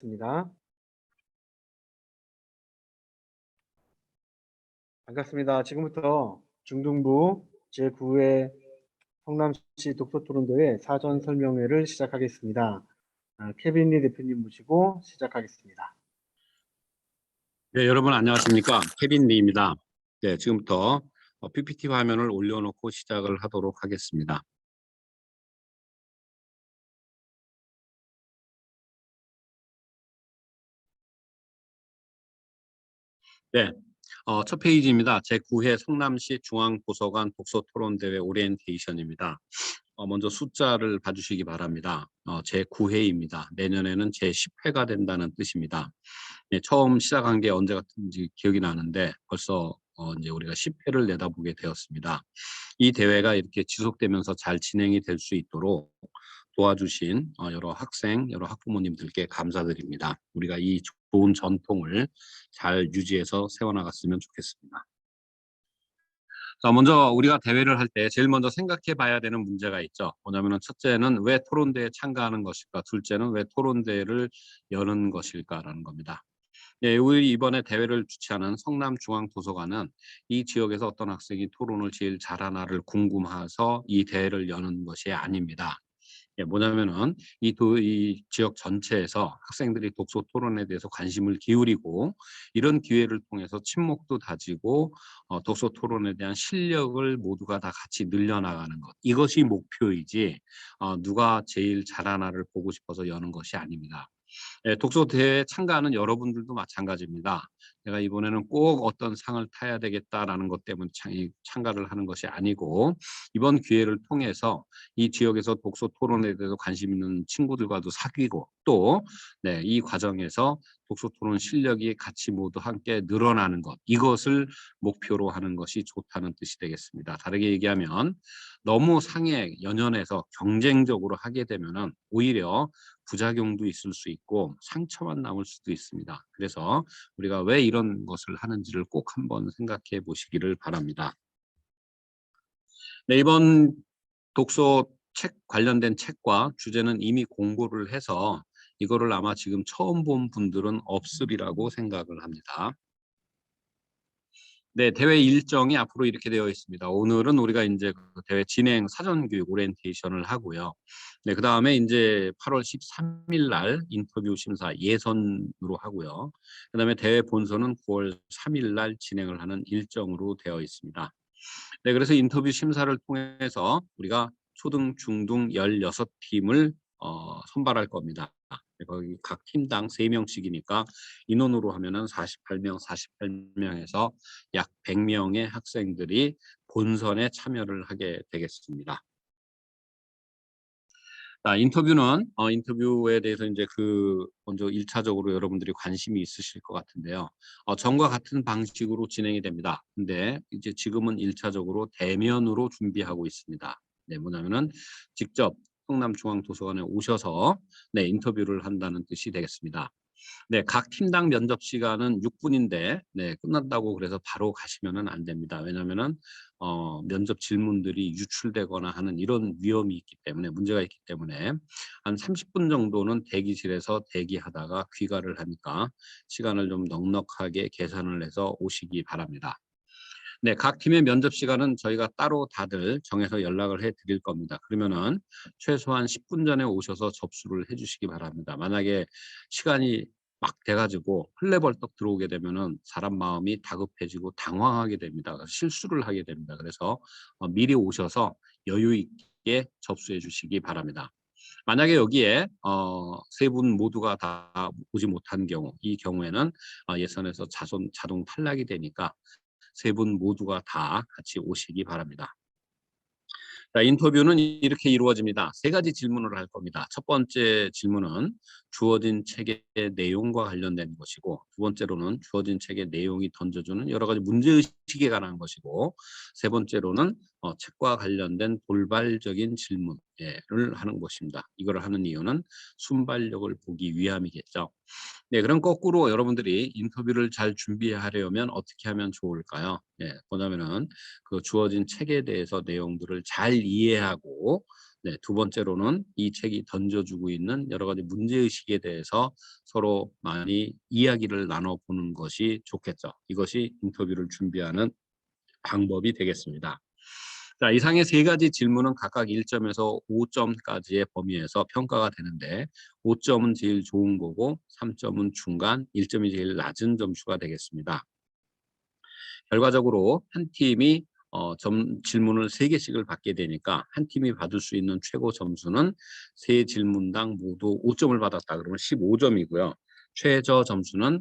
입니다. 반갑습니다. 지금부터 중등부 제9회 성남시 독서토론대회 사전 설명회를 시작하겠습니다. 케빈 리 대표님 모시고 시작하겠습니다. 네, 여러분 안녕하십니까? 케빈 리입니다. 네, 지금부터 PPT 화면을 올려놓고 시작을 하도록 하겠습니다. 네, 첫 페이지입니다. 제9회 성남시 중앙도서관 독서토론대회 오리엔테이션입니다. 먼저 숫자를 봐주시기 바랍니다. 제9회입니다. 내년에는 제10회가 된다는 뜻입니다. 네, 처음 시작한 게 언제 같은지 기억이 나는데 벌써 이제 우리가 10회를 내다보게 되었습니다. 이 대회가 이렇게 지속되면서 잘 진행이 될 수 있도록 도와주신 여러 학생, 여러 학부모님들께 감사드립니다. 우리가 이 좋은 전통을 잘 유지해서 세워나갔으면 좋겠습니다. 자, 먼저 우리가 대회를 할 때 제일 먼저 생각해 봐야 되는 문제가 있죠. 뭐냐면은 첫째는 왜 토론대회에 참가하는 것일까? 둘째는 왜 토론대회를 여는 것일까라는 겁니다. 예, 우리 이번에 대회를 주최하는 성남중앙도서관은 이 지역에서 어떤 학생이 토론을 제일 잘하나를 궁금해서 이 대회를 여는 것이 아닙니다. 예, 뭐냐면은 이 지역 전체에서 학생들이 독서 토론에 대해서 관심을 기울이고 이런 기회를 통해서 친목도 다지고 독서 토론에 대한 실력을 모두가 다 같이 늘려나가는 것. 이것이 목표이지 누가 제일 잘하나를 보고 싶어서 여는 것이 아닙니다. 예, 독서 대회에 참가하는 여러분들도 마찬가지입니다. 내가 이번에는 꼭 어떤 상을 타야 되겠다라는 것 때문에 참가를 하는 것이 아니고 이번 기회를 통해서 이 지역에서 독서 토론에 대해서 관심 있는 친구들과도 사귀고 또 네, 이 과정에서 독서 토론 실력이 같이 모두 함께 늘어나는 것 이것을 목표로 하는 것이 좋다는 뜻이 되겠습니다. 다르게 얘기하면 너무 상에 연연해서 경쟁적으로 하게 되면은 오히려 부작용도 있을 수 있고 상처만 남을 수도 있습니다. 그래서 우리가 왜 이런 것을 하는지를 꼭 한번 생각해 보시기를 바랍니다. 네, 이번 독서 책 관련된 책과 주제는 이미 공고를 해서 이거를 아마 지금 처음 본 분들은 없으리라고 생각을 합니다. 네, 대회 일정이 앞으로 이렇게 되어 있습니다. 오늘은 우리가 이제 그 대회 진행 사전 교육 오리엔테이션을 하고요. 네, 그다음에 이제 8월 13일 날 인터뷰 심사 예선으로 하고요. 그다음에 대회 본선은 9월 3일 날 진행을 하는 일정으로 되어 있습니다. 네, 그래서 인터뷰 심사를 통해서 우리가 초등, 중등 16팀을 선발할 겁니다. 거기 각 팀당 3명씩이니까 인원으로 하면은 48명에서 약 100명의 학생들이 본선에 참여를 하게 되겠습니다. 자, 인터뷰에 대해서 이제 먼저 1차적으로 여러분들이 관심이 있으실 것 같은데요. 전과 같은 방식으로 진행이 됩니다. 근데 이제 지금은 1차적으로 대면으로 준비하고 있습니다. 네, 뭐냐면은 직접 성남중앙도서관에 오셔서 네, 인터뷰를 한다는 뜻이 되겠습니다. 네, 각 팀당 면접 시간은 6분인데 네, 끝난다고 그래서 바로 가시면은 안 됩니다. 왜냐면은 면접 질문들이 유출되거나 하는 이런 위험이 있기 때문에 문제가 있기 때문에 한 30분 정도는 대기실에서 대기하다가 귀가를 하니까 시간을 좀 넉넉하게 계산을 해서 오시기 바랍니다. 네, 각 팀의 면접 시간은 저희가 따로 다들 정해서 연락을 해 드릴 겁니다. 그러면은 최소한 10분 전에 오셔서 접수를 해 주시기 바랍니다. 만약에 시간이 막 돼가지고 흘레벌떡 들어오게 되면은 사람 마음이 다급해지고 당황하게 됩니다. 그래서 실수를 하게 됩니다. 그래서 미리 오셔서 여유 있게 접수해 주시기 바랍니다. 만약에 여기에 세 분 모두가 다 오지 못한 경우, 이 경우에는 예선에서 자동 탈락이 되니까 세 분 모두가 다 같이 오시기 바랍니다. 자, 인터뷰는 이렇게 이루어집니다. 세 가지 질문을 할 겁니다. 첫 번째 질문은 주어진 책의 내용과 관련된 것이고, 두 번째로는 주어진 책의 내용이 던져주는 여러 가지 문제의식에 관한 것이고, 세 번째로는 책과 관련된 돌발적인 질문을 하는 것입니다. 이걸 하는 이유는 순발력을 보기 위함이겠죠. 네, 그럼 거꾸로 여러분들이 인터뷰를 잘 준비하려면 어떻게 하면 좋을까요? 네, 뭐냐면은 그 주어진 책에 대해서 내용들을 잘 이해하고 네, 두 번째로는 이 책이 던져주고 있는 여러 가지 문제의식에 대해서 서로 많이 이야기를 나눠보는 것이 좋겠죠. 이것이 인터뷰를 준비하는 방법이 되겠습니다. 자, 이상의 세 가지 질문은 각각 1점에서 5점까지의 범위에서 평가가 되는데 5점은 제일 좋은 거고 3점은 중간, 1점이 제일 낮은 점수가 되겠습니다. 결과적으로 한 팀이 질문을 3개씩을 받게 되니까 한 팀이 받을 수 있는 최고 점수는 세 질문당 모두 5점을 받았다 그러면 15점이고요. 최저 점수는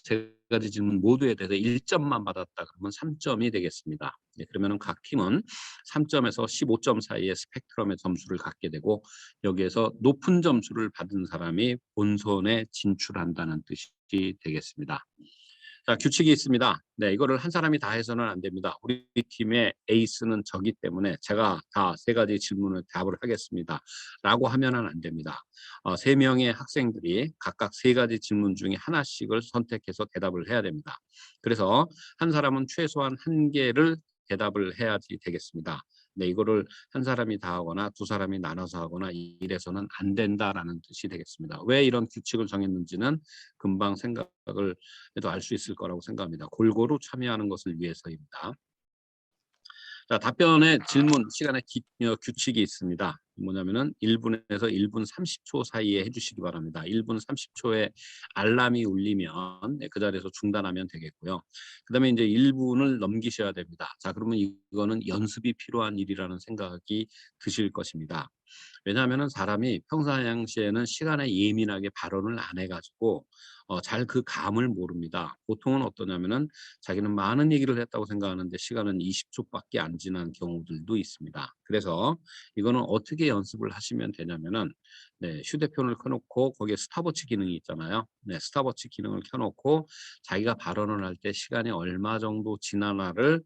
세 가지 질문 모두에 대해서 1점만 받았다 그러면 3점이 되겠습니다. 네, 그러면 각 팀은 3점에서 15점 사이의 스펙트럼의 점수를 갖게 되고 여기에서 높은 점수를 받은 사람이 본선에 진출한다는 뜻이 되겠습니다. 자, 규칙이 있습니다. 네, 이거를 한 사람이 다 해서는 안 됩니다. 우리 팀의 에이스는 저기 때문에 제가 다 세 가지 질문을 답을 하겠습니다. 라고 하면은 안 됩니다. 세 명의 학생들이 각각 세 가지 질문 중에 하나씩을 선택해서 대답을 해야 됩니다. 그래서 한 사람은 최소한 한 개를 대답을 해야지 되겠습니다. 네, 이거를 한 사람이 다 하거나 두 사람이 나눠서 하거나 이래서는 안 된다라는 뜻이 되겠습니다. 왜 이런 규칙을 정했는지는 금방 생각을 해도 알 수 있을 거라고 생각합니다. 골고루 참여하는 것을 위해서입니다. 자, 답변의 질문 시간에 규칙이 있습니다. 뭐냐면은 1분에서 1분 30초 사이에 해주시기 바랍니다. 1분 30초에 알람이 울리면 그 자리에서 중단하면 되겠고요. 그다음에 이제 1분을 넘기셔야 됩니다. 자, 그러면 이거는 연습이 필요한 일이라는 생각이 드실 것입니다. 왜냐하면은 사람이 평상시에는 시간에 예민하게 발언을 안 해가지고 잘 그 감을 모릅니다. 보통은 어떠냐면은 자기는 많은 얘기를 했다고 생각하는데 시간은 20초밖에 안 지난 경우들도 있습니다. 그래서 이거는 어떻게 연습을 하시면 되냐면은 네, 휴대폰을 켜놓고 거기에 스탑워치 기능이 있잖아요. 네, 스탑워치 기능을 켜놓고 자기가 발언을 할 때 시간이 얼마 정도 지나나를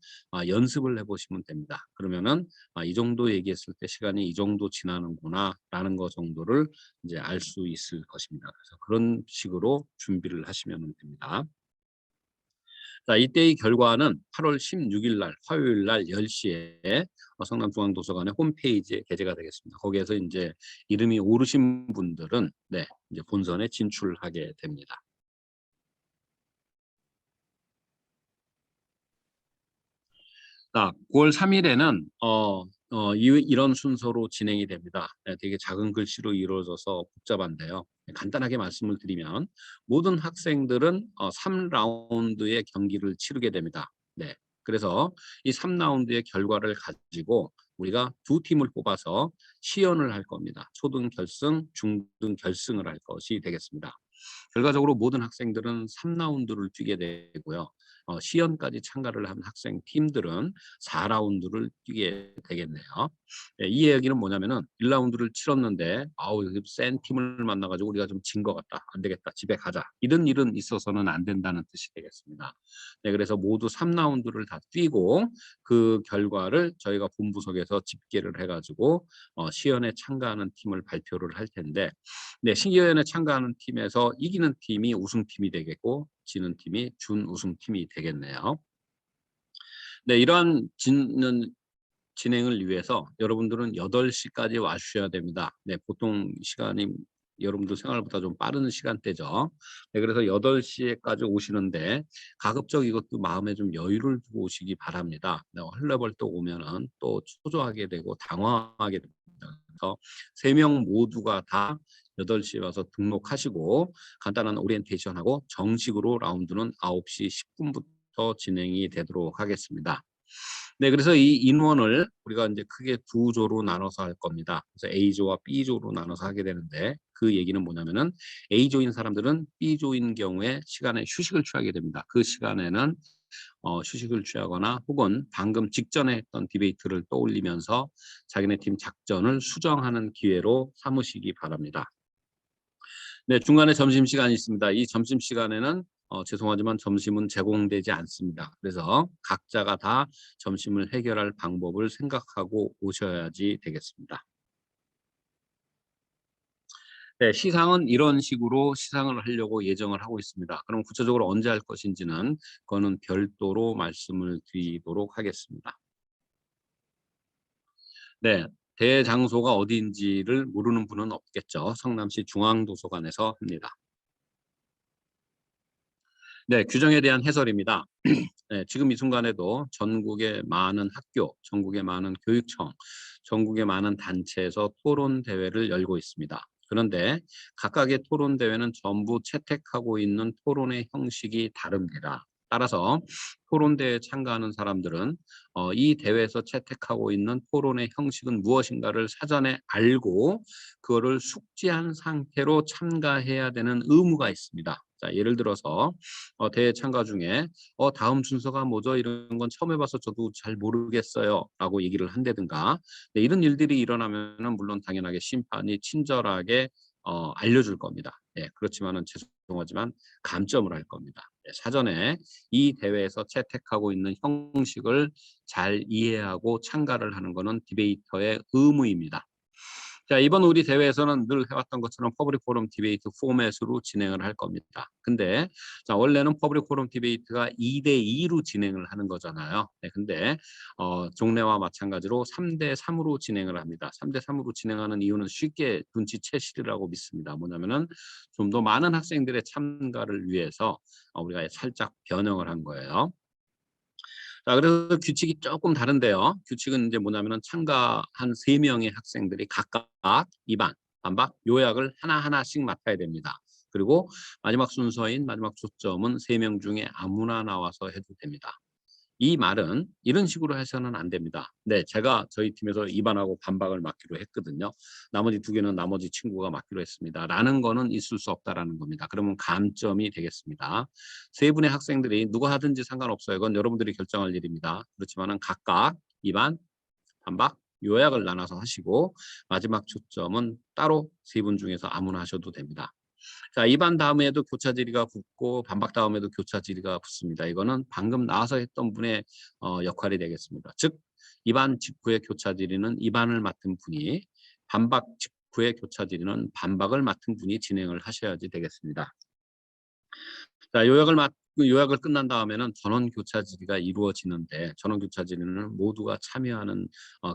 연습을 해보시면 됩니다. 그러면은 이 정도 얘기했을 때 시간이 이 정도 지나는구나라는 거 정도를 이제 알 수 있을 것입니다. 그래서 그런 식으로 준비를 하시면 됩니다. 자, 이때의 결과는 8월 16일 날 화요일 날 10시에 성남중앙도서관의 홈페이지에 게재가 되겠습니다. 거기에서 이제 이름이 오르신 분들은 네, 이제 본선에 진출하게 됩니다. 자, 9월 3일에는 이런 순서로 진행이 됩니다. 네, 되게 작은 글씨로 이루어져서 복잡한데요. 간단하게 말씀을 드리면 모든 학생들은 3라운드의 경기를 치르게 됩니다. 네, 그래서 이 3라운드의 결과를 가지고 우리가 두 팀을 뽑아서 시연을 할 겁니다. 초등 결승, 중등 결승을 할 것이 되겠습니다. 결과적으로 모든 학생들은 3라운드를 뛰게 되고요. 시연까지 참가를 한 학생 팀들은 4라운드를 뛰게 되겠네요. 예, 이 얘기는 뭐냐면은 1라운드를 치렀는데 아우 센 팀을 만나가지고 우리가 좀 진 것 같다. 안 되겠다. 집에 가자. 이런 일은 있어서는 안 된다는 뜻이 되겠습니다. 네, 그래서 모두 3라운드를 다 뛰고 그 결과를 저희가 본부석에서 집계를 해가지고 시연에 참가하는 팀을 발표를 할 텐데 네, 시연에 참가하는 팀에서 이기는 팀이 우승팀이 되겠고 지는 팀이 준우승팀이 되겠네요. 네, 이러한 진행을 위해서 여러분들은 8시까지 와주셔야 됩니다. 네, 보통 시간이 여러분들 생활보다 좀 빠른 시간대죠. 네, 그래서 8시까지 오시는데 가급적 이것도 마음에 좀 여유를 두고 오시기 바랍니다. 네, 헐레벌떡 오면은 또 초조하게 되고 당황하게 됩니다. 그래서 3명 모두가 다 8시에 와서 등록하시고 간단한 오리엔테이션하고 정식으로 라운드는 9시 10분부터 진행이 되도록 하겠습니다. 네, 그래서 이 인원을 우리가 이제 크게 두 조로 나눠서 할 겁니다. 그래서 A조와 B조로 나눠서 하게 되는데 그 얘기는 뭐냐면은 A조인 사람들은 B조인 경우에 시간에 휴식을 취하게 됩니다. 그 시간에는 휴식을 취하거나 혹은 방금 직전에 했던 디베이트를 떠올리면서 자기네 팀 작전을 수정하는 기회로 삼으시기 바랍니다. 네, 중간에 점심시간이 있습니다. 이 점심시간에는 죄송하지만 점심은 제공되지 않습니다. 그래서 각자가 다 점심을 해결할 방법을 생각하고 오셔야지 되겠습니다. 네, 시상은 이런 식으로 시상을 하려고 예정을 하고 있습니다. 그럼 구체적으로 언제 할 것인지는 그거는 별도로 말씀을 드리도록 하겠습니다. 네, 대회 장소가 어디인지를 모르는 분은 없겠죠. 성남시 중앙도서관에서 합니다. 네, 규정에 대한 해설입니다. 네, 지금 이 순간에도 전국의 많은 학교, 전국의 많은 교육청, 전국의 많은 단체에서 토론 대회를 열고 있습니다. 그런데 각각의 토론 대회는 전부 채택하고 있는 토론의 형식이 다릅니다. 따라서 토론 대회에 참가하는 사람들은 이 대회에서 채택하고 있는 토론의 형식은 무엇인가를 사전에 알고 그거를 숙지한 상태로 참가해야 되는 의무가 있습니다. 자, 예를 들어서 대회 참가 중에 다음 순서가 뭐죠? 이런 건 처음 해봐서 저도 잘 모르겠어요. 라고 얘기를 한다든가. 네, 이런 일들이 일어나면은 물론 당연하게 심판이 친절하게 알려줄 겁니다. 네, 그렇지만은 죄송하지만 감점을 할 겁니다. 네, 사전에 이 대회에서 채택하고 있는 형식을 잘 이해하고 참가를 하는 것은 디베이터의 의무입니다. 자, 이번 우리 대회에서는 늘 해왔던 것처럼 퍼블릭 포럼 디베이트 포맷으로 진행을 할 겁니다. 근데 자, 원래는 퍼블릭 포럼 디베이트가 2대2로 진행을 하는 거잖아요. 네, 근데 종래와 마찬가지로 3대3으로 진행을 합니다. 3대3으로 진행하는 이유는 쉽게 눈치채시리라고 믿습니다. 뭐냐면은 좀 더 많은 학생들의 참가를 위해서 우리가 살짝 변형을 한 거예요. 자, 그래서 규칙이 조금 다른데요. 규칙은 이제 뭐냐면은 참가한 3명의 학생들이 각각 2반, 반박, 요약을 하나하나씩 맡아야 됩니다. 그리고 마지막 순서인 마지막 초점은 3명 중에 아무나 나와서 해도 됩니다. 이 말은 이런 식으로 해서는 안 됩니다. 네, 제가 저희 팀에서 2반하고 반박을 맡기로 했거든요. 나머지 2개는 나머지 친구가 맡기로 했습니다. 라는 거는 있을 수 없다라는 겁니다. 그러면 감점이 되겠습니다. 3분의 학생들이 누가 하든지 상관없어요. 이건 여러분들이 결정할 일입니다. 그렇지만은 각각 2반, 반박, 요약을 나눠서 하시고 마지막 초점은 따로 3분 중에서 아무나 하셔도 됩니다. 자, 2반 다음에도 교차 질의가 붙고 반박 다음에도 교차 질의가 붙습니다. 이거는 방금 나와서 했던 분의 역할이 되겠습니다. 즉 2반 직후의 교차 질의는 2반을 맡은 분이, 반박 직후의 교차 질의는 반박을 맡은 분이 진행을 하셔야지 되겠습니다. 자, 요약을 끝난 다음에는 전원 교차 질의가 이루어지는데, 전원 교차 질의는 모두가 참여하는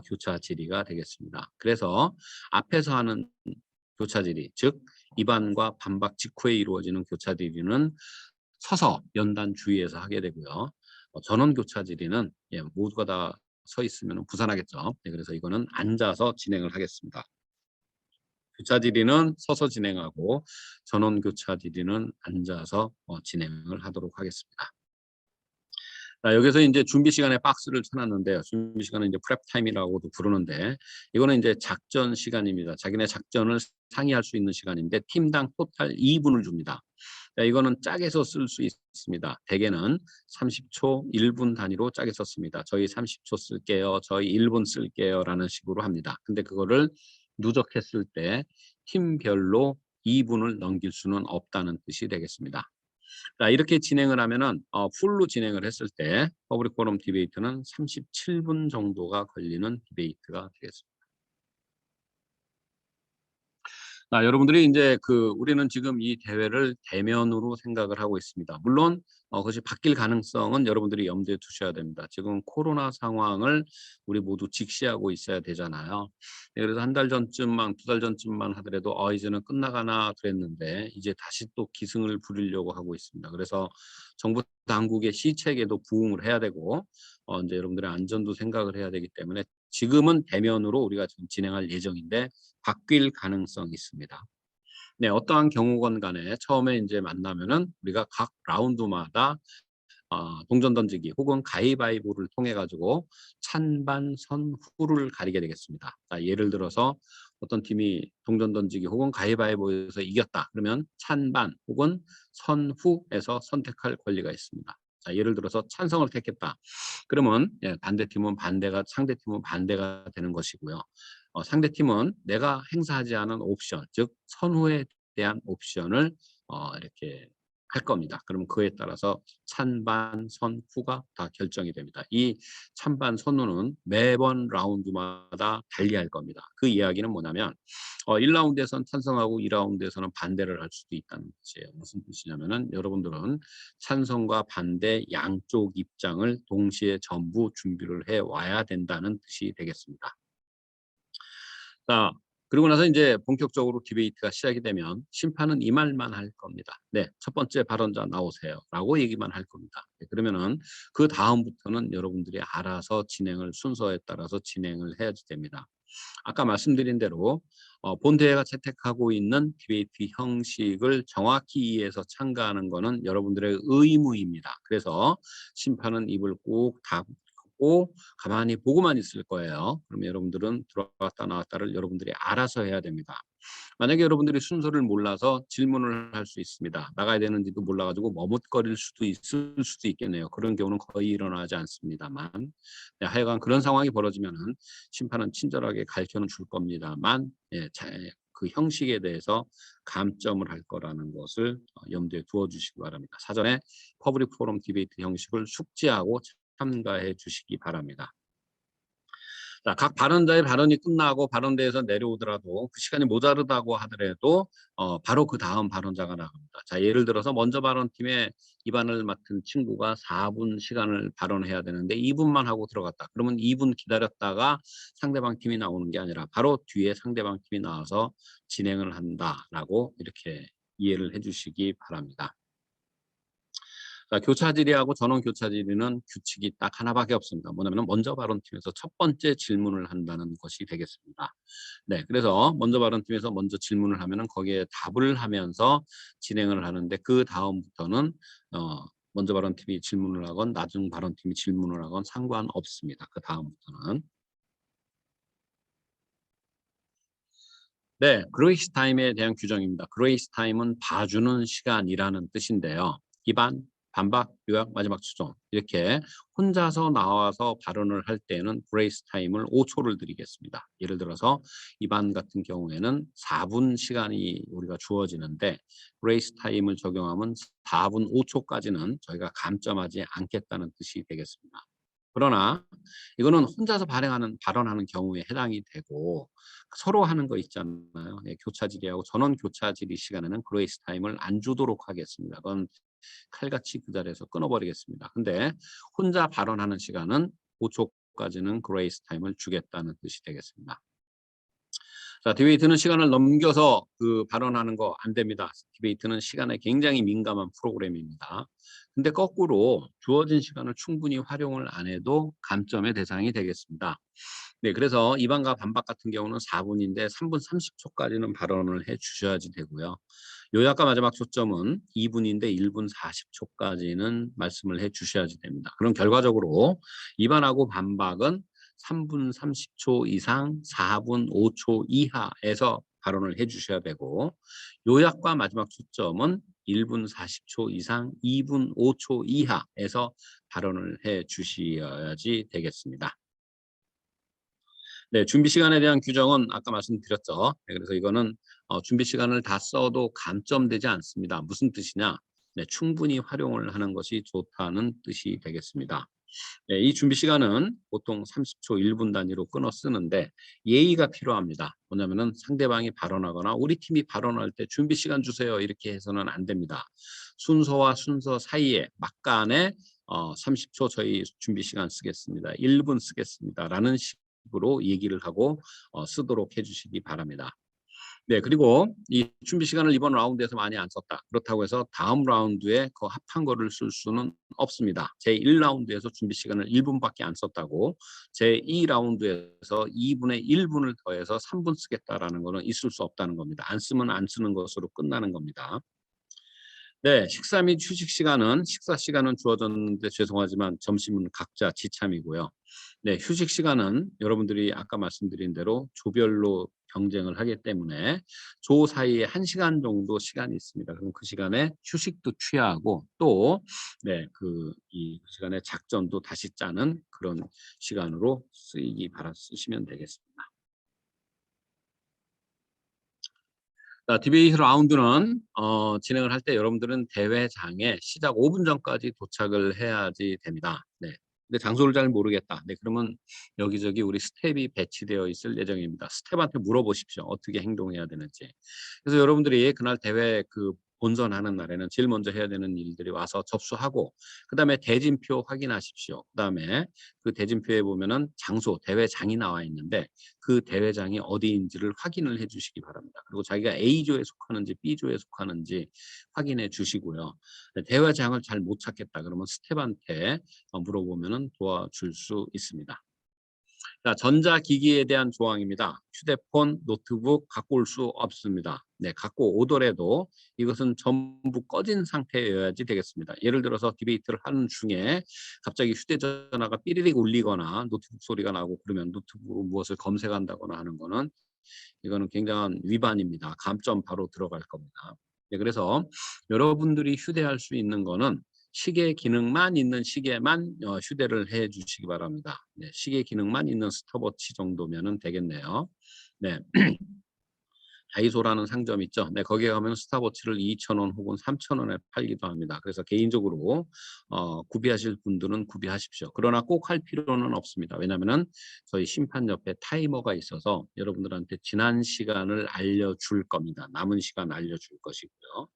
교차 질의가 되겠습니다. 그래서 앞에서 하는 교차 질의, 즉 2반과 반박 직후에 이루어지는 교차 질의는 서서 연단 주위에서 하게 되고요. 전원 교차 질의는 모두가 다 서 있으면 부산하겠죠. 네, 그래서 이거는 앉아서 진행을 하겠습니다. 교차 질의는 서서 진행하고 전원 교차 질의는 앉아서 진행을 하도록 하겠습니다. 자, 여기서 이제 준비 시간에 박스를 쳐놨는데요. 준비 시간은 이제 프랩 타임이라고도 부르는데, 이거는 이제 작전 시간입니다. 자기네 작전을 상의할 수 있는 시간인데 팀당 토탈 2분을 줍니다. 자, 이거는 짝에서 쓸 수 있습니다. 대개는 30초, 1분 단위로 짝에 썼습니다. 저희 30초 쓸게요. 저희 1분 쓸게요. 라는 식으로 합니다. 근데 그거를 누적했을 때 팀별로 2분을 넘길 수는 없다는 뜻이 되겠습니다. 자, 이렇게 진행을 하면은 풀로 진행을 했을 때 퍼블릭 포럼 디베이트는 37분 정도가 걸리는 디베이트가 되겠습니다. 자, 여러분들이 이제 우리는 지금 이 대회를 대면으로 생각을 하고 있습니다. 물론 그것이 바뀔 가능성은 여러분들이 염두에 두셔야 됩니다. 지금 코로나 상황을 우리 모두 직시하고 있어야 되잖아요. 네, 그래서 한 달 전쯤만, 2달 전쯤만 하더라도 이제는 끝나가나 그랬는데 이제 다시 또 기승을 부리려고 하고 있습니다. 그래서 정부 당국의 시책에도 부응을 해야 되고 이제 여러분들의 안전도 생각을 해야 되기 때문에 지금은 대면으로 우리가 지금 진행할 예정인데 바뀔 가능성이 있습니다. 네, 어떠한 경우건 간에 처음에 이제 만나면은 우리가 각 라운드마다 동전 던지기 혹은 가위바위보를 통해 가지고 찬반 선후를 가리게 되겠습니다. 자, 예를 들어서 어떤 팀이 동전 던지기 혹은 가위바위보에서 이겼다. 그러면 찬반 혹은 선후에서 선택할 권리가 있습니다. 자, 예를 들어서 찬성을 택했다. 그러면 반대팀은 상대팀은 반대가 되는 것이고요. 상대팀은 내가 행사하지 않은 옵션, 즉 선후에 대한 옵션을 이렇게 할 겁니다. 그러면 그에 따라서 찬반, 선후가 다 결정이 됩니다. 이 찬반, 선후는 매번 라운드마다 달리할 겁니다. 그 이야기는 뭐냐면 1라운드에서는 찬성하고 2라운드에서는 반대를 할 수도 있다는 뜻이에요. 무슨 뜻이냐면은 여러분들은 찬성과 반대 양쪽 입장을 동시에 전부 준비를 해 와야 된다는 뜻이 되겠습니다. 자, 그리고 나서 이제 본격적으로 디베이트가 시작이 되면 심판은 이 말만 할 겁니다. 네, 첫 번째 발언자 나오세요라고 얘기만 할 겁니다. 네, 그러면은 그 다음부터는 여러분들이 알아서 진행을 순서에 따라서 진행을 해야지 됩니다. 아까 말씀드린 대로 본대회가 채택하고 있는 디베이트 형식을 정확히 이해해서 참가하는 것은 여러분들의 의무입니다. 그래서 심판은 입을 꼭 닫고 가만히 보고만 있을 거예요. 그럼 여러분들은 들어갔다 나왔다를 여러분들이 알아서 해야 됩니다. 만약에 여러분들이 순서를 몰라서 질문을 할 수 있습니다. 나가야 되는지도 몰라가지고 머뭇거릴 수도 있을 수도 있겠네요. 그런 경우는 거의 일어나지 않습니다만, 네, 하여간 그런 상황이 벌어지면은 심판은 친절하게 가르쳐는 줄 겁니다만, 예, 그 형식에 대해서 감점을 할 거라는 것을 염두에 두어주시기 바랍니다. 사전에 퍼블릭 포럼 디베이트 형식을 숙지하고 참가해 주시기 바랍니다. 자, 각 발언자의 발언이 끝나고 발언대에서 내려오더라도 그 시간이 모자르다고 하더라도 바로 그 다음 발언자가 나갑니다. 자, 예를 들어서 먼저 발언팀에 입안을 맡은 친구가 4분 시간을 발언해야 되는데 2분만 하고 들어갔다. 그러면 2분 기다렸다가 상대방 팀이 나오는 게 아니라 바로 뒤에 상대방 팀이 나와서 진행을 한다라고 이렇게 이해를 해주시기 바랍니다. 자, 교차 질의하고 전원 교차 질의는 규칙이 딱 하나밖에 없습니다. 뭐냐면 먼저 발언팀에서 첫 번째 질문을 한다는 것이 되겠습니다. 네, 그래서 먼저 발언팀에서 먼저 질문을 하면은 거기에 답을 하면서 진행을 하는데 그 다음부터는 먼저 발언팀이 질문을 하건 나중 발언팀이 질문을 하건 상관없습니다. 그 다음부터는. 네, 그레이스 타임에 대한 규정입니다. 그레이스 타임은 봐주는 시간이라는 뜻인데요. 기반, 반박, 요약, 마지막 추정 이렇게 혼자서 나와서 발언을 할 때는 그레이스 타임을 5초를 드리겠습니다. 예를 들어서 이반 같은 경우에는 4분 시간이 우리가 주어지는데 그레이스 타임을 적용하면 4분 5초까지는 저희가 감점하지 않겠다는 뜻이 되겠습니다. 그러나 이거는 혼자서 발언하는 경우에 해당이 되고 서로 하는 거 있잖아요. 예, 교차 질의하고 전원 교차 질의 시간에는 그레이스 타임을 안 주도록 하겠습니다. 그건 칼같이 그 자리에서 끊어버리겠습니다. 근데 혼자 발언하는 시간은 5초까지는 그레이스 타임을 주겠다는 뜻이 되겠습니다. 자, 디베이트는 시간을 넘겨서 그 발언하는 거 안 됩니다. 디베이트는 시간에 굉장히 민감한 프로그램입니다. 근데 거꾸로 주어진 시간을 충분히 활용을 안 해도 감점의 대상이 되겠습니다. 네, 그래서 이반과 반박 같은 경우는 4분인데 3분 30초까지는 발언을 해 주셔야지 되고요. 요약과 마지막 초점은 2분인데 1분 40초까지는 말씀을 해 주셔야지 됩니다. 그럼 결과적으로 이반하고 반박은 3분 30초 이상 4분 5초 이하에서 발언을 해 주셔야 되고 요약과 마지막 초점은 1분 40초 이상 2분 5초 이하에서 발언을 해 주셔야지 되겠습니다. 네, 준비 시간에 대한 규정은 아까 말씀드렸죠. 네, 그래서 이거는 준비 시간을 다 써도 감점되지 않습니다. 무슨 뜻이냐? 네, 충분히 활용을 하는 것이 좋다는 뜻이 되겠습니다. 네, 이 준비 시간은 보통 30초 1분 단위로 끊어 쓰는데 예의가 필요합니다. 뭐냐면은 상대방이 발언하거나 우리 팀이 발언할 때 준비 시간 주세요 이렇게 해서는 안 됩니다. 순서와 순서 사이에 막간에 30초 저희 준비 시간 쓰겠습니다. 1분 쓰겠습니다라는 식으로 얘기를 하고 쓰도록 해주시기 바랍니다. 네, 그리고 이 준비 시간을 이번 라운드에서 많이 안 썼다. 그렇다고 해서 다음 라운드에 그 합한 거를 쓸 수는 없습니다. 제1라운드에서 준비 시간을 1분밖에 안 썼다고 제2라운드에서 2분의 1분을 더해서 3분 쓰겠다라는 거는 있을 수 없다는 겁니다. 안 쓰면 안 쓰는 것으로 끝나는 겁니다. 네, 식사 및 휴식 시간은 식사 시간은 주어졌는데 죄송하지만 점심은 각자 지참이고요. 네, 휴식 시간은 여러분들이 아까 말씀드린 대로 조별로 경쟁을 하기 때문에 조 사이에 1시간 정도 시간이 있습니다. 그럼 그 시간에 휴식도 취하고 또 네, 이 시간에 작전도 다시 짜는 그런 시간으로 쓰시면 되겠습니다. 자, 디베이트 라운드는 진행을 할 때 여러분들은 대회장에 시작 5분 전까지 도착을 해야지 됩니다. 네. 근데 장소를 잘 모르겠다. 네, 그러면 여기저기 우리 스텝이 배치되어 있을 예정입니다. 스텝한테 물어보십시오. 어떻게 행동해야 되는지. 그래서 여러분들이 그날 대회 본선하는 날에는 제일 먼저 해야 되는 일들이 와서 접수하고 그다음에 대진표 확인하십시오. 그다음에 그 대진표에 보면은 장소, 대회장이 나와 있는데 그 대회장이 어디인지를 확인을 해 주시기 바랍니다. 그리고 자기가 A조에 속하는지 B조에 속하는지 확인해 주시고요. 대회장을 잘 못 찾겠다 그러면 스텝한테 물어보면은 도와줄 수 있습니다. 자, 전자기기에 대한 조항입니다. 휴대폰, 노트북 갖고 올 수 없습니다. 네, 갖고 오더라도 이것은 전부 꺼진 상태여야지 되겠습니다. 예를 들어서 디베이트를 하는 중에 갑자기 휴대전화가 삐리릭 울리거나 노트북 소리가 나고 그러면 노트북으로 무엇을 검색한다거나 하는 거는 이거는 굉장한 위반입니다. 감점 바로 들어갈 겁니다. 네, 그래서 여러분들이 휴대할 수 있는 거는 시계 기능만 있는 시계만 휴대를 해 주시기 바랍니다. 네, 시계 기능만 있는 스톱워치 정도면은 되겠네요. 네. 다이소라는 상점 있죠. 네, 거기에 가면 스탑워치를 2,000원 혹은 3,000원에 팔기도 합니다. 그래서 개인적으로 구비하실 분들은 구비하십시오. 그러나 꼭 할 필요는 없습니다. 왜냐하면은 저희 심판 옆에 타이머가 있어서 여러분들한테 지난 시간을 알려줄 겁니다. 남은 시간 알려줄 것이고요.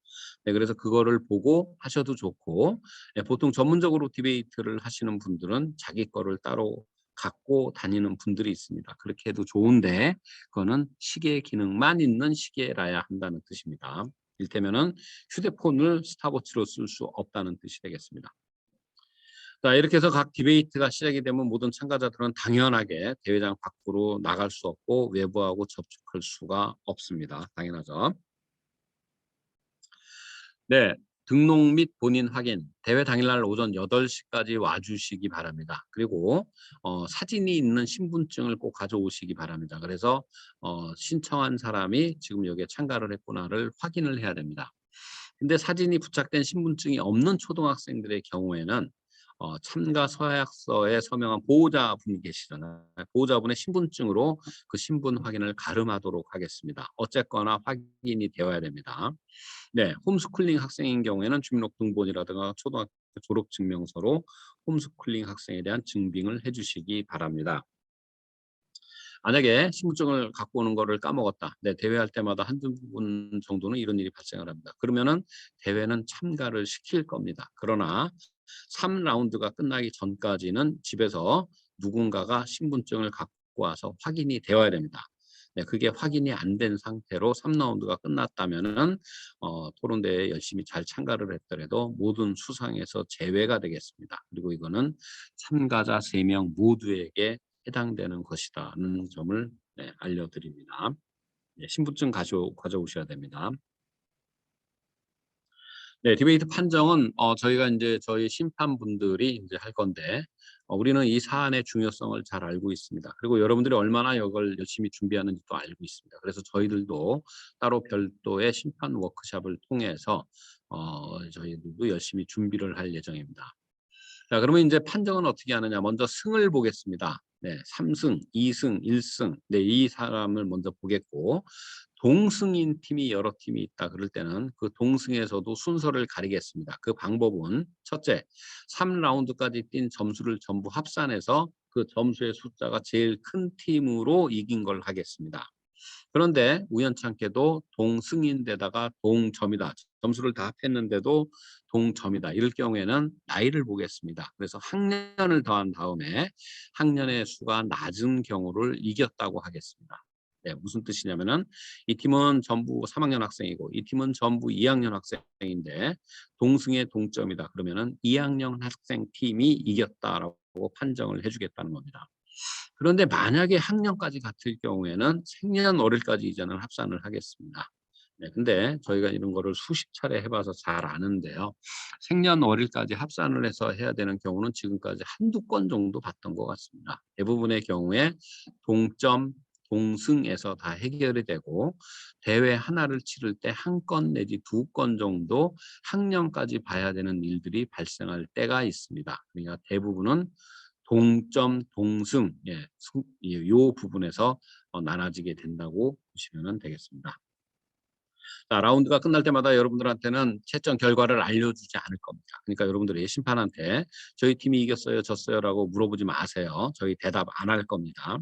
네, 그래서 그거를 보고 하셔도 좋고 네, 보통 전문적으로 디베이트를 하시는 분들은 자기 거를 따로 갖고 다니는 분들이 있습니다. 그렇게 해도 좋은데 그거는 시계 기능만 있는 시계라야 한다는 뜻입니다. 이를테면은 휴대폰을 스탑워치로 쓸 수 없다는 뜻이 되겠습니다. 자, 이렇게 해서 각 디베이트가 시작이 되면 모든 참가자들은 당연하게 대회장 밖으로 나갈 수 없고 외부하고 접촉할 수가 없습니다. 당연하죠. 네. 등록 및 본인 확인. 대회 당일날 오전 8시까지 와주시기 바랍니다. 그리고 사진이 있는 신분증을 꼭 가져오시기 바랍니다. 그래서 신청한 사람이 지금 여기에 참가를 했구나를 확인을 해야 됩니다. 근데 사진이 부착된 신분증이 없는 초등학생들의 경우에는 참가 서약서에 서명한 보호자분이 계시잖아요. 보호자분의 신분증으로 그 신분 확인을 가름하도록 하겠습니다. 어쨌거나 확인이 되어야 됩니다. 네, 홈스쿨링 학생인 경우에는 주민등록번이라든가 초등학교 졸업증명서로 홈스쿨링 학생에 대한 증빙을 해주시기 바랍니다. 만약에 신분증을 갖고 오는 거를 까먹었다. 네, 대회할 때마다 한두 분 정도는 이런 일이 발생을 합니다. 그러면은 대회는 참가를 시킬 겁니다. 그러나 3라운드가 끝나기 전까지는 집에서 누군가가 신분증을 갖고 와서 확인이 되어야 됩니다. 네, 그게 확인이 안 된 상태로 3라운드가 끝났다면은 토론대회에 열심히 잘 참가를 했더라도 모든 수상에서 제외가 되겠습니다. 그리고 이거는 참가자 3명 모두에게 해당되는 것이라는 점을 네, 알려드립니다. 네, 신분증 가져오셔야 됩니다. 네, 디베이트 판정은 저희가 이제 저희 심판분들이 이제 할 건데 우리는 이 사안의 중요성을 잘 알고 있습니다. 그리고 여러분들이 얼마나 이걸 열심히 준비하는지도 알고 있습니다. 그래서 저희들도 따로 별도의 심판 워크숍을 통해서 저희들도 열심히 준비를 할 예정입니다. 자, 그러면 이제 판정은 어떻게 하느냐? 먼저 승을 보겠습니다. 네, 3승, 2승, 1승. 네, 이 사람을 먼저 보겠고 동승인 팀이 여러 팀이 있다 그럴 때는 그 동승에서도 순서를 가리겠습니다. 그 방법은 첫째, 3라운드까지 뛴 점수를 전부 합산해서 그 점수의 숫자가 제일 큰 팀으로 이긴 걸 하겠습니다. 그런데 우연찮게도 동승인데다가 동점이다. 점수를 다 합했는데도 동점이다. 이럴 경우에는 나이를 보겠습니다. 그래서 학년을 더한 다음에 학년의 수가 낮은 경우를 이겼다고 하겠습니다. 네, 무슨 뜻이냐면은 이 팀은 전부 3학년 학생이고 이 팀은 전부 2학년 학생인데 동승의 동점이다. 그러면은 2학년 학생 팀이 이겼다라고 판정을 해주겠다는 겁니다. 그런데 만약에 학년까지 같을 경우에는 생년월일까지 이제는 합산을 하겠습니다. 네, 근데 저희가 이런 거를 수십 차례 해봐서 잘 아는데요. 생년월일까지 합산을 해서 해야 되는 경우는 지금까지 한두 건 정도 봤던 것 같습니다. 대부분의 경우에 동점, 동승에서 다 해결이 되고 대회 하나를 치를 때 한 건 내지 2건 정도 학년까지 봐야 되는 일들이 발생할 때가 있습니다. 그러니까 대부분은 동점, 동승, 요 부분에서 나눠지게 된다고 보시면 되겠습니다. 자, 라운드가 끝날 때마다 여러분들한테는 채점 결과를 알려주지 않을 겁니다. 그러니까 여러분들이 심판한테 저희 팀이 이겼어요, 졌어요라고 물어보지 마세요. 저희 대답 안 할 겁니다.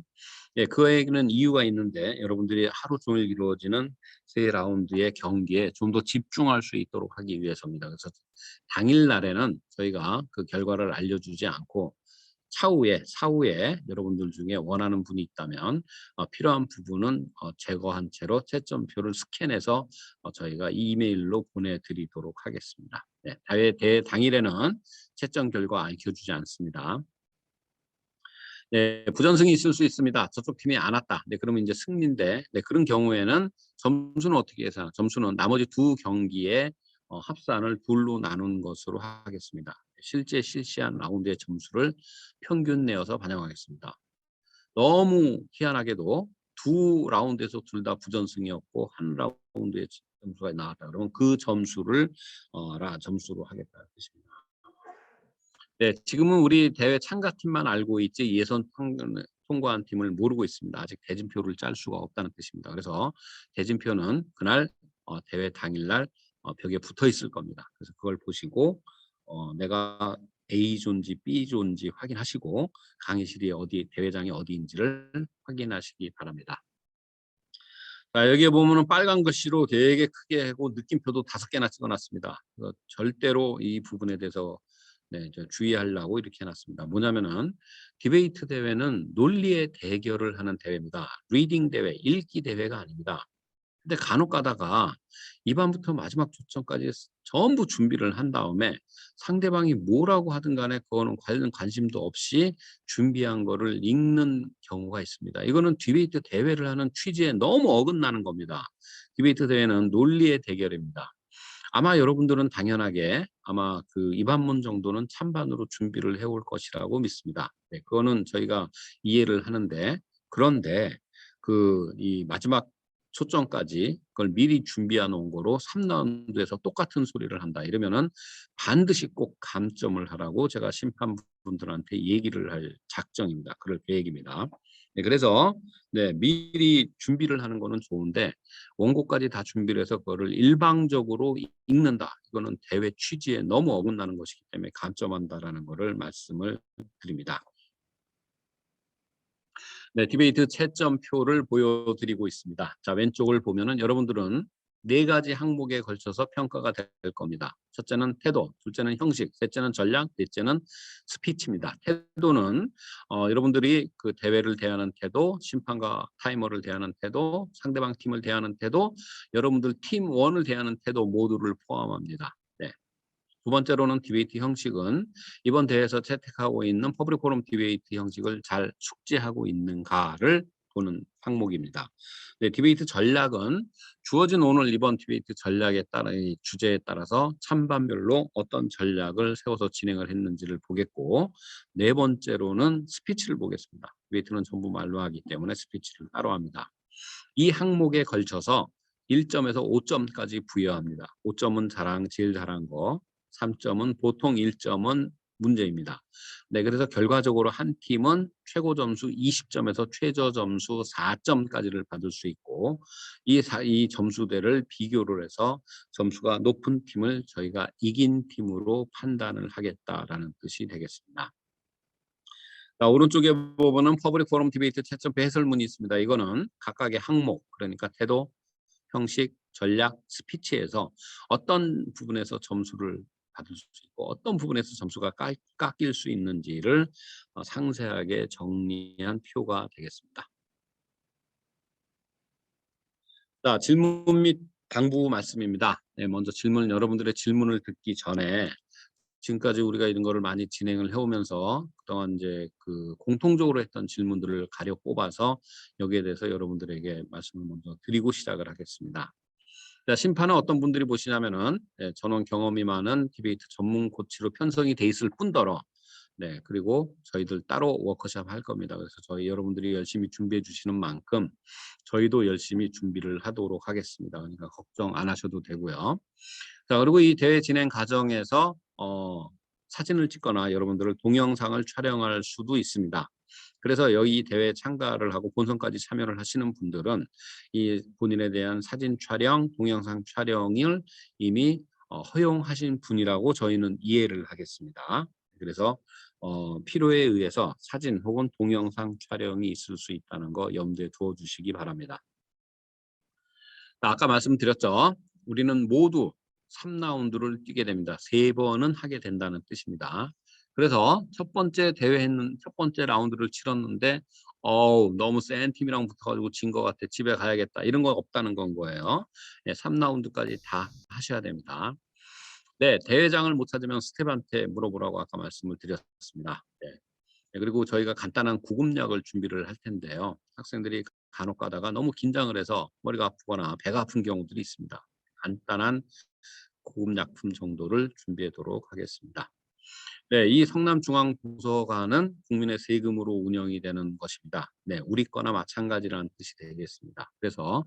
예, 그에는 이유가 있는데 여러분들이 하루 종일 이루어지는 세 라운드의 경기에 좀 더 집중할 수 있도록 하기 위해서입니다. 그래서 당일 날에는 저희가 그 결과를 알려주지 않고 사후에 여러분들 중에 원하는 분이 있다면 필요한 부분은 제거한 채로 채점표를 스캔해서 저희가 이메일로 보내드리도록 하겠습니다. 네, 대회 당일에는 채점 결과 알려주지 않습니다. 네, 부전승이 있을 수 있습니다. 저쪽 팀이 안 왔다. 네, 그러면 이제 승리인데, 네, 그런 경우에는 점수는 어떻게 해서 점수는 나머지 두 경기의 합산을 둘로 나눈 것으로 하겠습니다. 실제 실시한 라운드의 점수를 평균 내어서 반영하겠습니다. 너무 희한하게도 두 라운드에서 둘 다 부전승이었고 한 라운드의 점수가 나왔다. 그러면 그 점수를 점수로 하겠다는 뜻입니다. 네, 지금은 우리 대회 참가팀만 알고 있지 예선 통과한 팀을 모르고 있습니다. 아직 대진표를 짤 수가 없다는 뜻입니다. 그래서 대진표는 그날 대회 당일날 벽에 붙어 있을 겁니다. 그래서 그걸 보시고 내가 A존지 B존지 확인하시고 강의실이 어디 대회장이 어디인지를 확인하시기 바랍니다. 자, 여기에 보면은 빨간 글씨로 되게 크게 하고 느낌표도 5개나 찍어놨습니다. 절대로 이 부분에 대해서 네, 주의하려고 이렇게 해놨습니다. 뭐냐면은 디베이트 대회는 논리의 대결을 하는 대회입니다. 리딩 대회, 읽기 대회가 아닙니다. 근데 간혹 가다가 2반부터 마지막 초점까지 전부 준비를 한 다음에 상대방이 뭐라고 하든 간에 그거는 관심도 없이 준비한 거를 읽는 경우가 있습니다. 이거는 디베이트 대회를 하는 취지에 너무 어긋나는 겁니다. 디베이트 대회는 논리의 대결입니다. 아마 여러분들은 당연하게 아마 그 2반문 정도는 찬반으로 준비를 해올 것이라고 믿습니다. 네, 그거는 저희가 이해를 하는데 그런데 이 마지막 초점까지 그걸 미리 준비해 놓은 거로 3라운드에서 똑같은 소리를 한다. 이러면은 반드시 꼭 감점을 하라고 제가 심판분들한테 얘기를 할 작정입니다. 그럴 계획입니다. 네, 그래서 네, 미리 준비를 하는 거는 좋은데 원고까지 다 준비를 해서 그거를 일방적으로 읽는다. 이거는 대회 취지에 너무 어긋나는 것이기 때문에 감점한다라는 거를 말씀을 드립니다. 네, 디베이트 채점표를 보여드리고 있습니다. 자, 왼쪽을 보면은 여러분들은 4가지 항목에 걸쳐서 평가가 될 겁니다. 첫째는 태도, 둘째는 형식, 셋째는 전략, 넷째는 스피치입니다. 태도는 여러분들이 그 대회를 대하는 태도, 심판과 타이머를 대하는 태도, 상대방 팀을 대하는 태도, 여러분들 팀 1을 대하는 태도 모두를 포함합니다. 네. 두 번째로는 디베이트 형식은 이번 대회에서 채택하고 있는 퍼블릭 포럼 디베이트 형식을 잘 숙지하고 있는가를 보는 항목입니다. 네, 디베이트 전략은 주어진 오늘 이번 디베이트 전략에 따라 이 주제에 따라서 찬반별로 어떤 전략을 세워서 진행을 했는지를 보겠고 네 번째로는 스피치를 보겠습니다. 디베이트는 전부 말로 하기 때문에 스피치를 따로 합니다. 이 항목에 걸쳐서 1점에서 5점까지 부여합니다. 5점은 제일 잘한 거, 3점은 보통 1점은 문제입니다. 네, 그래서 결과적으로 한 팀은 최고 점수 20점에서 최저 점수 4점까지를 받을 수 있고 이 점수대를 비교를 해서 점수가 높은 팀을 저희가 이긴 팀으로 판단을 하겠다라는 뜻이 되겠습니다. 자, 오른쪽에 보면은 퍼블릭 포럼 디베이트 채점표 해설문이 있습니다. 이거는 각각의 항목, 그러니까 태도, 형식, 전략, 스피치에서 어떤 부분에서 점수를 받을 수 있고 어떤 부분에서 점수가 깎일 수 있는지를 상세하게 정리한 표가 되겠습니다. 자, 질문 및 당부 말씀입니다. 네, 먼저 여러분들의 질문을 듣기 전에 지금까지 우리가 이런 거를 많이 진행을 해오면서 그동안 이제 그 공통적으로 했던 질문들을 가려 뽑아서 여기에 대해서 여러분들에게 말씀을 먼저 드리고 시작을 하겠습니다. 자, 심판은 어떤 분들이 보시냐면은 전원 경험이 많은 디베이트 전문 코치로 편성이 돼 있을 뿐더러 네, 그리고 저희들 따로 워크숍 할 겁니다. 그래서 저희 여러분들이 열심히 준비해 주시는 만큼 저희도 열심히 준비를 하도록 하겠습니다. 그러니까 걱정 안 하셔도 되고요. 자, 그리고 이 대회 진행 과정에서 사진을 찍거나 여러분들을 동영상을 촬영할 수도 있습니다. 그래서 여기 대회에 참가를 하고 본선까지 참여를 하시는 분들은 이 본인에 대한 사진 촬영, 동영상 촬영을 이미 허용하신 분이라고 저희는 이해를 하겠습니다. 그래서 필요에 의해서 사진 혹은 동영상 촬영이 있을 수 있다는 거 염두에 두어 주시기 바랍니다. 아까 말씀드렸죠. 우리는 모두 3라운드를 뛰게 됩니다. 3번은 하게 된다는 뜻입니다. 그래서 첫 번째 첫 번째 라운드를 치렀는데 너무 센 팀이랑 붙어가지고 진 것 같아. 집에 가야겠다. 이런 거 없다는 건 거예요. 3라운드까지 다 하셔야 됩니다. 네, 대회장을 못 찾으면 스텝한테 물어보라고 아까 말씀을 드렸습니다. 네. 그리고 저희가 간단한 구급약을 준비를 할 텐데요. 학생들이 간혹 가다가 너무 긴장을 해서 머리가 아프거나 배가 아픈 경우들이 있습니다. 간단한 구급약품 정도를 준비하도록 하겠습니다. 네, 이 성남중앙도서관은 국민의 세금으로 운영이 되는 것입니다. 네, 우리 거나 마찬가지라는 뜻이 되겠습니다. 그래서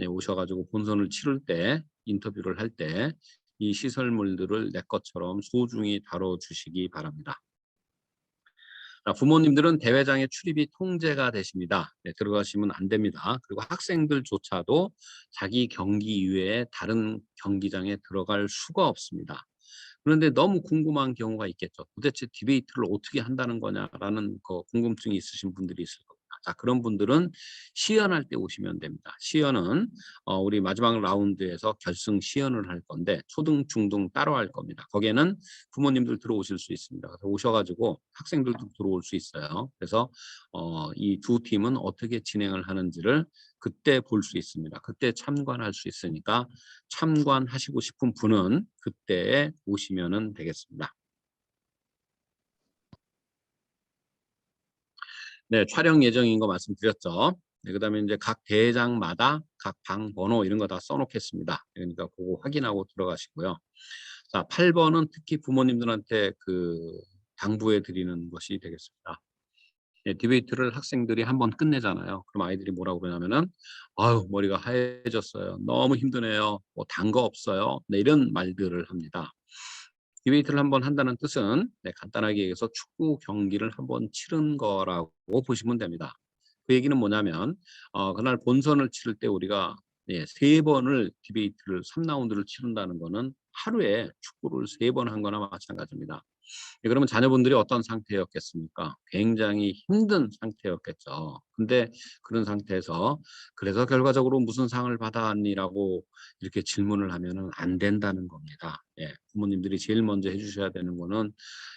오셔가지고 본선을 치를 때, 인터뷰를 할 때 이 시설물들을 내 것처럼 소중히 다뤄주시기 바랍니다. 부모님들은 대회장에 출입이 통제가 되십니다. 네, 들어가시면 안 됩니다. 그리고 학생들조차도 자기 경기 이외에 다른 경기장에 들어갈 수가 없습니다. 그런데 너무 궁금한 경우가 있겠죠. 도대체 디베이트를 어떻게 한다는 거냐라는 궁금증이 있으신 분들이 있을 겁니다. 자, 그런 분들은 시연할 때 오시면 됩니다. 시연은 우리 마지막 라운드에서 결승 시연을 할 건데 초등, 중등 따로 할 겁니다. 거기에는 부모님들 들어오실 수 있습니다. 그래서 오셔가지고 학생들도 들어올 수 있어요. 그래서 이 두 팀은 어떻게 진행을 하는지를 그때 볼 수 있습니다. 그때 참관할 수 있으니까 참관하시고 싶은 분은 그때 오시면 되겠습니다. 네, 촬영 예정인 거 말씀드렸죠. 네, 그다음에 이제 각 대회장마다 각 방 번호 이런 거 다 써놓겠습니다. 그러니까 그거 확인하고 들어가시고요. 자, 8번은 특히 부모님들한테 당부해 드리는 것이 되겠습니다. 네, 디베이트를 학생들이 한번 끝내잖아요. 그럼 아이들이 뭐라고 그러냐면은 아유, 머리가 하얘졌어요. 너무 힘드네요. 뭐 단 거 없어요. 네, 이런 말들을 합니다. 디베이트를 한번 한다는 뜻은 간단하게 얘기해서 축구 경기를 한번 치른 거라고 보시면 됩니다. 그 얘기는 뭐냐면 그날 본선을 치를 때 우리가 3번을 디베이트를 3라운드를 치른다는 거는 하루에 축구를 3번 한 거나 마찬가지입니다. 그러면 자녀분들이 어떤 상태였겠습니까? 굉장히 힘든 상태였겠죠. 근데 그런 상태에서 그래서 결과적으로 무슨 상을 받았니라고 이렇게 질문을 하면은 안 된다는 겁니다. 예, 부모님들이 제일 먼저 해주셔야 되는 거는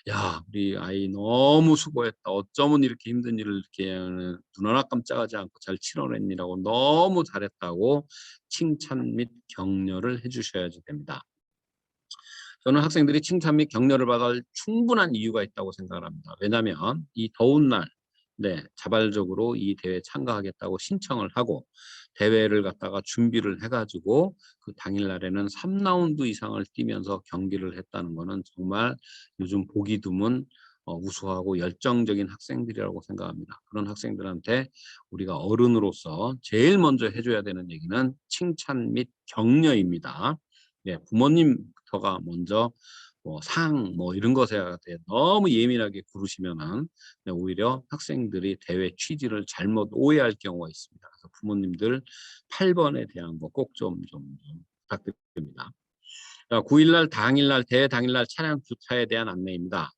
야, 우리 아이 너무 수고했다. 어쩌면 이렇게 힘든 일을 이렇게 눈 하나 깜짝하지 않고 잘 치러냈니라고 너무 잘했다고 칭찬 및 격려를 해주셔야지 됩니다. 저는 학생들이 칭찬 및 격려를 받을 충분한 이유가 있다고 생각을 합니다. 왜냐하면 이 더운 날 자발적으로 이 대회에 참가하겠다고 신청을 하고 대회를 갖다가 준비를 해가지고 그 당일날에는 3라운드 이상을 뛰면서 경기를 했다는 것은 정말 요즘 보기 드문 우수하고 열정적인 학생들이라고 생각합니다. 그런 학생들한테 우리가 어른으로서 제일 먼저 해줘야 되는 얘기는 칭찬 및 격려입니다. 부모님부터가 먼저 상 이런 것에 너무 예민하게 구르시면은 오히려 학생들이 대회 취지를 잘못 오해할 경우가 있습니다. 그래서 부모님들 8번에 대한 거 꼭 좀 부탁드립니다. 9일날 당일날 대회 당일날 차량 주차에 대한 안내입니다.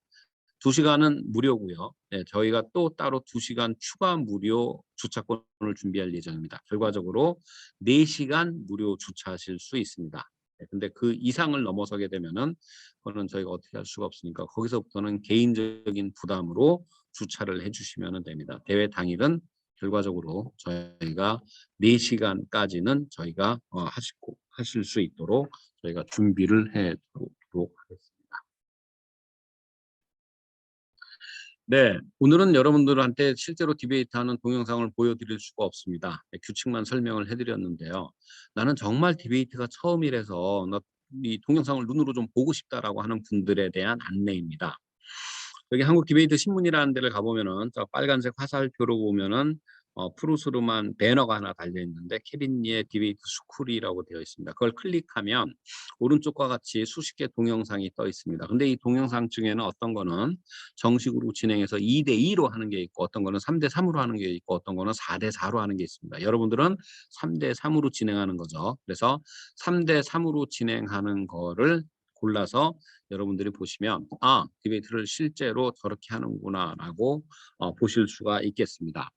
2시간은 무료고요. 네, 저희가 또 따로 2시간 추가 무료 주차권을 준비할 예정입니다. 결과적으로 4시간 무료 주차하실 수 있습니다. 네, 근데 그 이상을 넘어서게 되면은 그거는 저희가 어떻게 할 수가 없으니까 거기서부터는 개인적인 부담으로 주차를 해주시면 됩니다. 대회 당일은 결과적으로 저희가 4시간까지는 저희가 하실 수 있도록 저희가 준비를 해 두도록 하겠습니다. 네, 오늘은 여러분들한테 실제로 디베이트하는 동영상을 보여드릴 수가 없습니다. 규칙만 설명을 해드렸는데요. 나는 정말 디베이트가 처음이라서 이 동영상을 눈으로 좀 보고 싶다라고 하는 분들에 대한 안내입니다. 여기 한국 디베이트 신문이라는 데를 가보면은 저 빨간색 화살표로 보면은 푸르스름한 배너가 하나 달려 있는데 케빈리의 디베이트 스쿨이라고 되어 있습니다. 그걸 클릭하면 오른쪽과 같이 수십 개 동영상이 떠 있습니다. 근데 이 동영상 중에는 어떤 거는 정식으로 진행해서 2대2로 하는 게 있고 어떤 거는 3대3으로 하는 게 있고 어떤 거는 4대4로 하는 게 있습니다. 여러분들은 3대3으로 진행하는 거죠. 그래서 3대3으로 진행하는 거를 골라서 여러분들이 보시면 디베이트를 실제로 저렇게 하는구나라고 보실 수가 있겠습니다.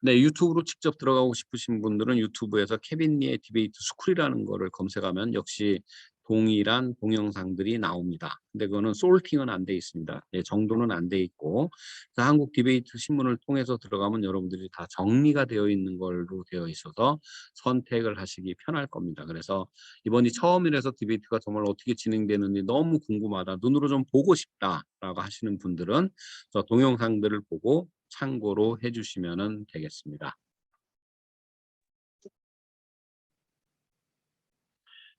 네, 유튜브로 직접 들어가고 싶으신 분들은 유튜브에서 케빈 리의 디베이트 스쿨이라는 거를 검색하면 역시 동일한 동영상들이 나옵니다. 근데 그거는 솔팅은 안 돼 있습니다. 예, 정도는 안 돼 있고, 그래서 한국 디베이트 신문을 통해서 들어가면 여러분들이 다 정리가 되어 있는 걸로 되어 있어서 선택을 하시기 편할 겁니다. 그래서 이번이 처음이라서 디베이트가 정말 어떻게 진행되는지 너무 궁금하다, 눈으로 좀 보고 싶다라고 하시는 분들은 저 동영상들을 보고 참고로 해주시면 되겠습니다.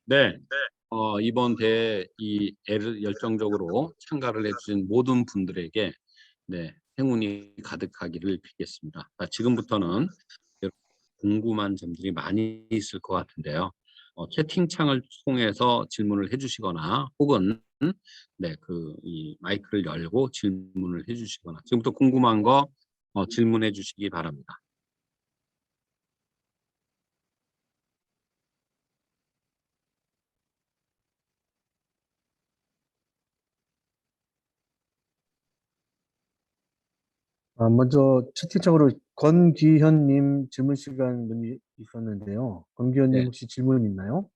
네, 이번 대회 이 애를 열정적으로 참가를 해주신 모든 분들에게 네, 행운이 가득하기를 빌겠습니다. 지금부터는 궁금한 점들이 많이 있을 것 같은데요. 채팅창을 통해서 질문을 해주시거나 혹은 네, 이 마이크를 열고 질문을 해주시거나 지금부터 궁금한 거 질문해 주시기 바랍니다. 먼저 채팅창으로 권귀현님 질문 시간 문의 있었는데요. 권귀현님 네. 혹시 질문 있나요?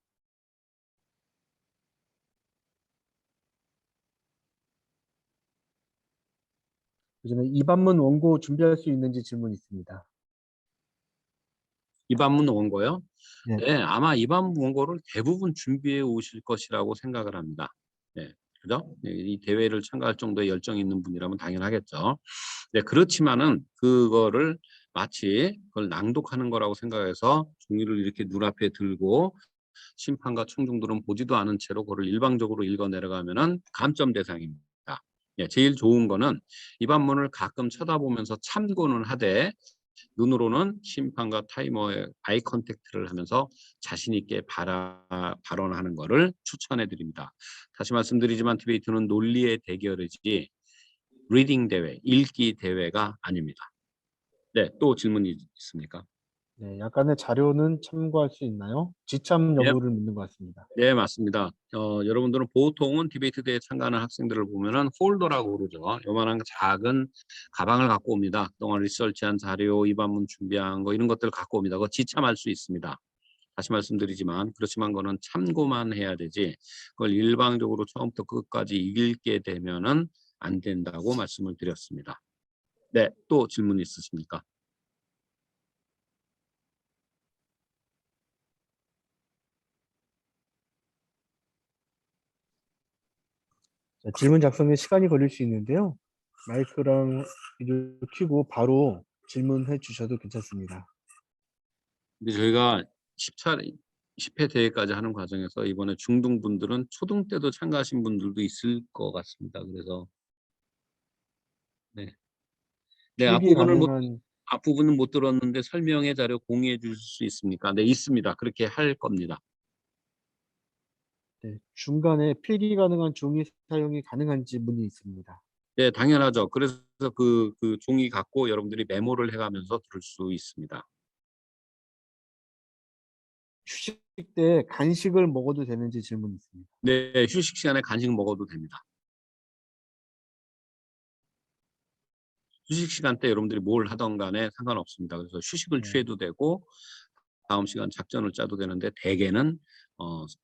그전에 이반문 원고 준비할 수 있는지 질문 있습니다. 이반문 원고요? 네. 네, 아마 이반문 원고를 대부분 준비해 오실 것이라고 생각을 합니다. 네, 그죠? 네, 이 대회를 참가할 정도의 열정이 있는 분이라면 당연하겠죠. 네, 그렇지만은 그거를 마치 그걸 낭독하는 거라고 생각해서 종이를 이렇게 눈앞에 들고 심판과 청중들은 보지도 않은 채로 그걸 일방적으로 읽어 내려가면은 감점 대상입니다. 예, 제일 좋은 거는 이반문을 가끔 쳐다보면서 참고는 하되 눈으로는 심판과 타이머의 아이 컨택트를 하면서 자신 있게 발언하는 것을 추천해 드립니다. 다시 말씀드리지만 디베이트는 논리의 대결이지 리딩 대회, 읽기 대회가 아닙니다. 네, 또 질문이 있습니까? 네, 약간의 자료는 참고할 수 있나요? 지참 네, 여부를 묻는 것 같습니다. 네, 맞습니다. 여러분들은 보통은 디베이트 대회에 참가하는 학생들을 보면은 폴더라고 그러죠. 요만한 작은 가방을 갖고 옵니다. 그동안 리서치한 자료, 입안문 준비한 거 이런 것들을 갖고 옵니다. 그거 지참할 수 있습니다. 다시 말씀드리지만 그렇지만 그거는 참고만 해야 되지 그걸 일방적으로 처음부터 끝까지 읽게 되면은 안 된다고 말씀을 드렸습니다. 네, 또 질문 있으십니까? 자, 질문 작성에 시간이 걸릴 수 있는데요. 마이크랑 비디오 켜고 바로 질문해 주셔도 괜찮습니다. 근데 저희가 10회 대회까지 하는 과정에서 이번에 중등분들은 초등 때도 참가하신 분들도 있을 것 같습니다. 그래서 네, 네 필기 가능한 앞부분은 못 들었는데 설명의 자료 공유해 주실 수 있습니까? 네, 있습니다. 그렇게 할 겁니다. 네, 중간에 필기 가능한 종이 사용이 가능한지 문의 있습니다. 네, 당연하죠. 그래서 그 종이 갖고 여러분들이 메모를 해가면서 들을 수 있습니다. 휴식 때 간식을 먹어도 되는지 질문 있습니다. 네, 휴식 시간에 간식 먹어도 됩니다. 휴식 시간 때 여러분들이 뭘 하던 간에 상관없습니다. 그래서 휴식을 네, 취해도 되고 다음 시간 작전을 짜도 되는데 대개는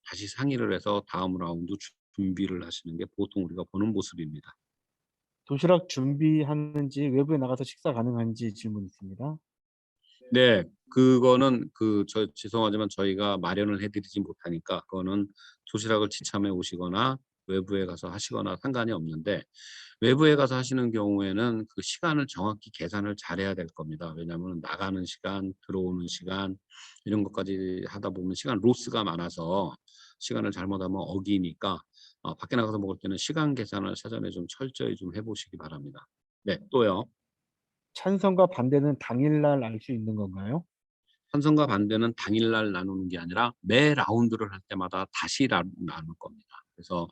다시 상의를 해서 다음 라운드 준비를 하시는 게 보통 우리가 보는 모습입니다. 도시락 준비하는지 외부에 나가서 식사 가능한지 질문 있습니다. 네, 그거는 죄송하지만 저희가 마련을 해드리지 못하니까 그거는 도시락을 지참해 오시거나 외부에 가서 하시거나 상관이 없는데 외부에 가서 하시는 경우에는 그 시간을 정확히 계산을 잘해야 될 겁니다. 왜냐하면 나가는 시간, 들어오는 시간 이런 것까지 하다 보면 시간 로스가 많아서 시간을 잘못하면 어기니까 밖에 나가서 먹을 때는 시간 계산을 사전에 좀 철저히 좀 해보시기 바랍니다. 네, 또요. 찬성과 반대는 당일날 알 수 있는 건가요? 찬성과 반대는 당일날 나누는 게 아니라 매 라운드를 할 때마다 다시 나눌 겁니다. 그래서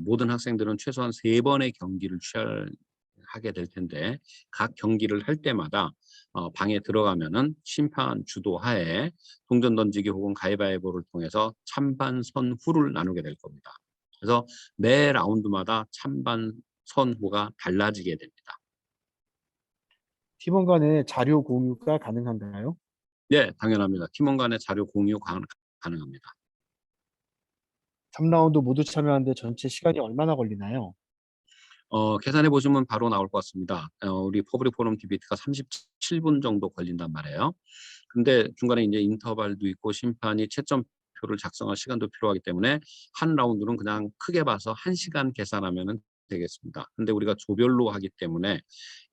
모든 학생들은 최소한 3번의 경기를 하게 될 텐데 각 경기를 할 때마다 방에 들어가면은 심판 주도 하에 동전 던지기 혹은 가위바위보를 통해서 찬반 선후를 나누게 될 겁니다. 그래서 매 라운드마다 찬반 선후가 달라지게 됩니다. 팀원 간의 자료 공유가 가능한가요? 네, 당연합니다. 팀원 간의 자료 공유 가능합니다. 3라운드 모두 참여하는데 전체 시간이 얼마나 걸리나요? 계산해 보시면 바로 나올 것 같습니다. 우리 퍼블릭 포럼 디베이트가 37분 정도 걸린단 말이에요. 근데 중간에 이제 인터벌도 있고 심판이 채점표를 작성할 시간도 필요하기 때문에 한 라운드는 그냥 크게 봐서 1시간 계산하면 되겠습니다. 근데 우리가 조별로 하기 때문에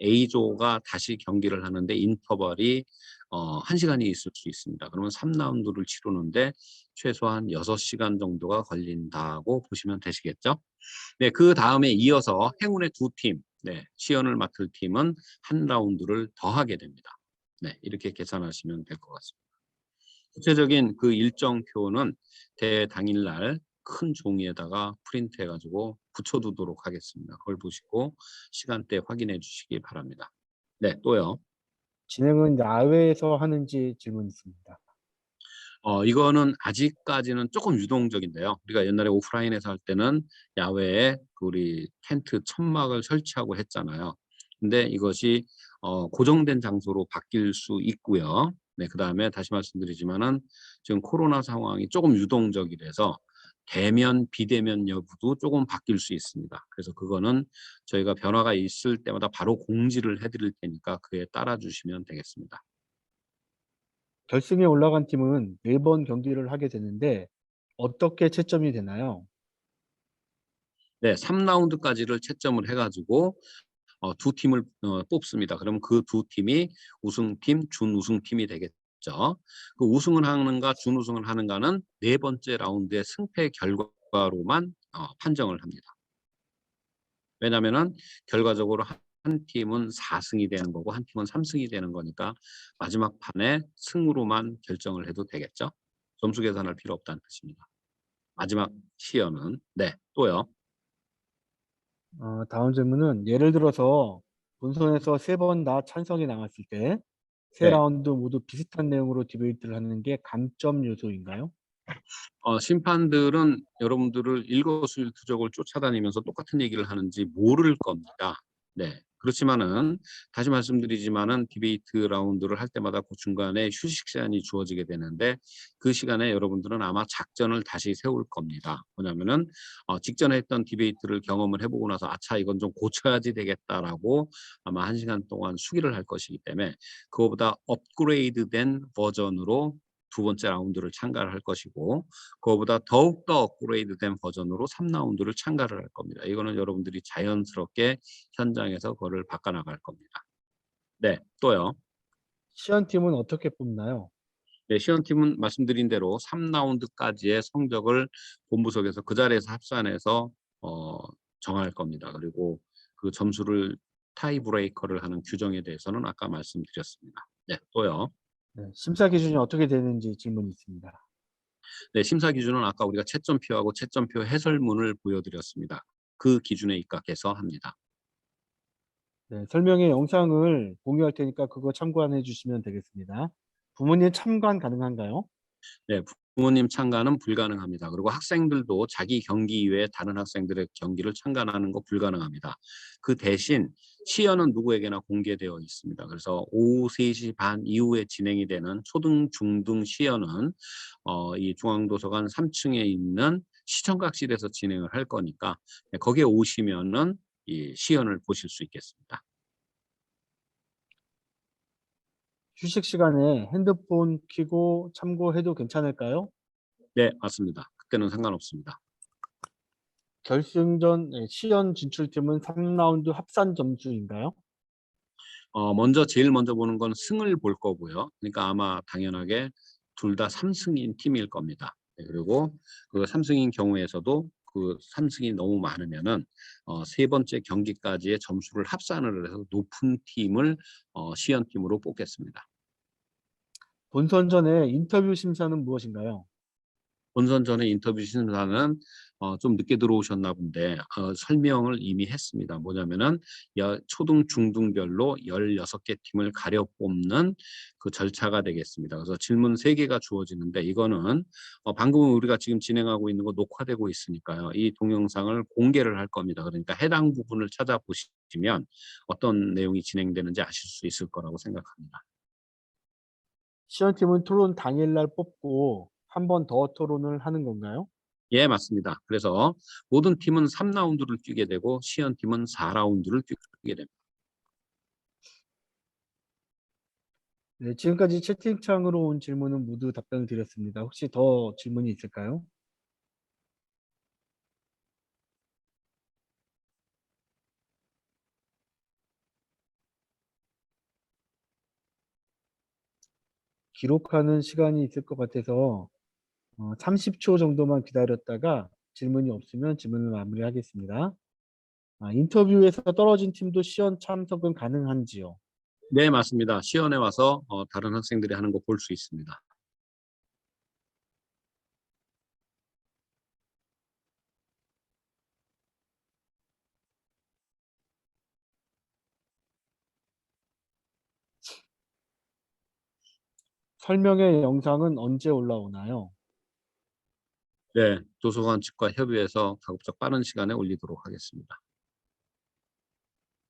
A조가 다시 경기를 하는데 인터벌이 1시간이 있을 수 있습니다. 그러면 3라운드를 치르는데 최소한 6시간 정도가 걸린다고 보시면 되시겠죠? 네, 그 다음에 이어서 행운의 두 팀, 네, 시연을 맡을 팀은 한 라운드를 더 하게 됩니다. 네, 이렇게 계산하시면 될 것 같습니다. 구체적인 그 일정표는 대회 당일날 큰 종이에다가 프린트해가지고 붙여두도록 하겠습니다. 그걸 보시고 시간대 확인해 주시기 바랍니다. 네, 또요. 진행은 야외에서 하는지 질문 있습니다. 이거는 아직까지는 조금 유동적인데요. 우리가 옛날에 오프라인에서 할 때는 야외에 그 우리 텐트 천막을 설치하고 했잖아요. 근데 이것이 고정된 장소로 바뀔 수 있고요. 네, 그다음에 다시 말씀드리지만은 지금 코로나 상황이 조금 유동적이라서 대면, 비대면 여부도 조금 바뀔 수 있습니다. 그래서 그거는 저희가 변화가 있을 때마다 바로 공지를 해드릴 테니까 그에 따라 주시면 되겠습니다. 결승에 올라간 팀은 4번 경기를 하게 되는데 어떻게 채점이 되나요? 네, 3라운드까지를 채점을 해가지고 두 팀을 뽑습니다. 그럼 그 두 팀이 우승팀, 준우승팀이 되겠죠. 그 우승을 하는가 준우승을 하는가는 네 번째 라운드의 승패 결과로만 판정을 합니다. 왜냐하면은 결과적으로 한 팀은 4승이 되는 거고 한 팀은 3승이 되는 거니까 마지막 판에 승으로만 결정을 해도 되겠죠. 점수 계산할 필요 없다는 뜻입니다. 마지막 시연은 네, 또요. 다음 질문은 예를 들어서 본선에서 3번 다 찬성이 나왔을 때 세 네. 라운드 모두 비슷한 내용으로 디베이트를 하는 게 강점 요소인가요? 심판들은 여러분들을 일거수일투족을 쫓아다니면서 똑같은 얘기를 하는지 모를 겁니다. 네. 그렇지만은 다시 말씀드리지만은 디베이트 라운드를 할 때마다 그 중간에 휴식 시간이 주어지게 되는데 그 시간에 여러분들은 아마 작전을 다시 세울 겁니다. 뭐냐면은 직전에 했던 디베이트를 경험을 해보고 나서 아차 이건 좀 고쳐야지 되겠다라고 아마 1시간 동안 수기를 할 것이기 때문에 그거보다 업그레이드된 버전으로 두 번째 라운드를 참가를 할 것이고 그거보다 더욱더 업그레이드된 버전으로 3라운드를 참가를 할 겁니다. 이거는 여러분들이 자연스럽게 현장에서 그거를 바꿔나갈 겁니다. 네, 또요. 시연팀은 어떻게 뽑나요? 네, 시연팀은 말씀드린 대로 3라운드까지의 성적을 본부석에서 그 자리에서 합산해서 정할 겁니다. 그리고 그 점수를 타이 브레이커를 하는 규정에 대해서는 아까 말씀드렸습니다. 네, 또요. 네, 심사 기준이 어떻게 되는지 질문이 있습니다. 네, 심사 기준은 아까 우리가 채점표하고 채점표 해설문을 보여드렸습니다. 그 기준에 입각해서 합니다. 네, 설명의 영상을 공유할 테니까 그거 참고해 주시면 되겠습니다. 부모님 참관 가능한가요? 네, 부모님 참가는 불가능합니다. 그리고 학생들도 자기 경기 이외에 다른 학생들의 경기를 참관하는 거 불가능합니다. 그 대신 시연은 누구에게나 공개되어 있습니다. 그래서 오후 3시 반 이후에 진행이 되는 초등, 중등 시연은 이 중앙도서관 3층에 있는 시청각실에서 진행을 할 거니까 거기에 오시면은 이 시연을 보실 수 있겠습니다. 휴식 시간에 핸드폰 켜고 참고해도 괜찮을까요? 네, 맞습니다. 그때는 상관없습니다. 결승전 시연 진출팀은 3라운드 합산 점수인가요? 제일 먼저 보는 건 승을 볼 거고요. 그러니까 아마 당연하게 둘 다 3승인 팀일 겁니다. 네, 그리고 그 3승인 경우에서도 그 3승이 너무 많으면은 세 번째 경기까지의 점수를 합산을 해서 높은 팀을 시연팀으로 뽑겠습니다. 본선 전에 인터뷰 심사는 무엇인가요? 본선 전에 인터뷰 심사는 좀 늦게 들어오셨나 본데 설명을 이미 했습니다. 뭐냐면은 초등, 중등별로 16개 팀을 가려 뽑는 그 절차가 되겠습니다. 그래서 질문 3개가 주어지는데 이거는 방금 우리가 지금 진행하고 있는 거 녹화되고 있으니까요. 이 동영상을 공개를 할 겁니다. 그러니까 해당 부분을 찾아보시면 어떤 내용이 진행되는지 아실 수 있을 거라고 생각합니다. 시연팀은 토론 당일날 뽑고 한 번 더 토론을 하는 건가요? 예, 맞습니다. 그래서 모든 팀은 3라운드를 뛰게 되고 시연팀은 4라운드를 뛰게 됩니다. 네, 지금까지 채팅창으로 온 질문은 모두 답변을 드렸습니다. 혹시 더 질문이 있을까요? 기록하는 시간이 있을 것 같아서 30초 정도만 기다렸다가 질문이 없으면 질문을 마무리하겠습니다. 인터뷰에서 떨어진 팀도 시연 참석은 가능한지요? 네, 맞습니다. 시연에 와서 다른 학생들이 하는 거 볼 수 있습니다. 설명의 영상은 언제 올라오나요? 네, 도서관 측과 협의해서 가급적 빠른 시간에 올리도록 하겠습니다.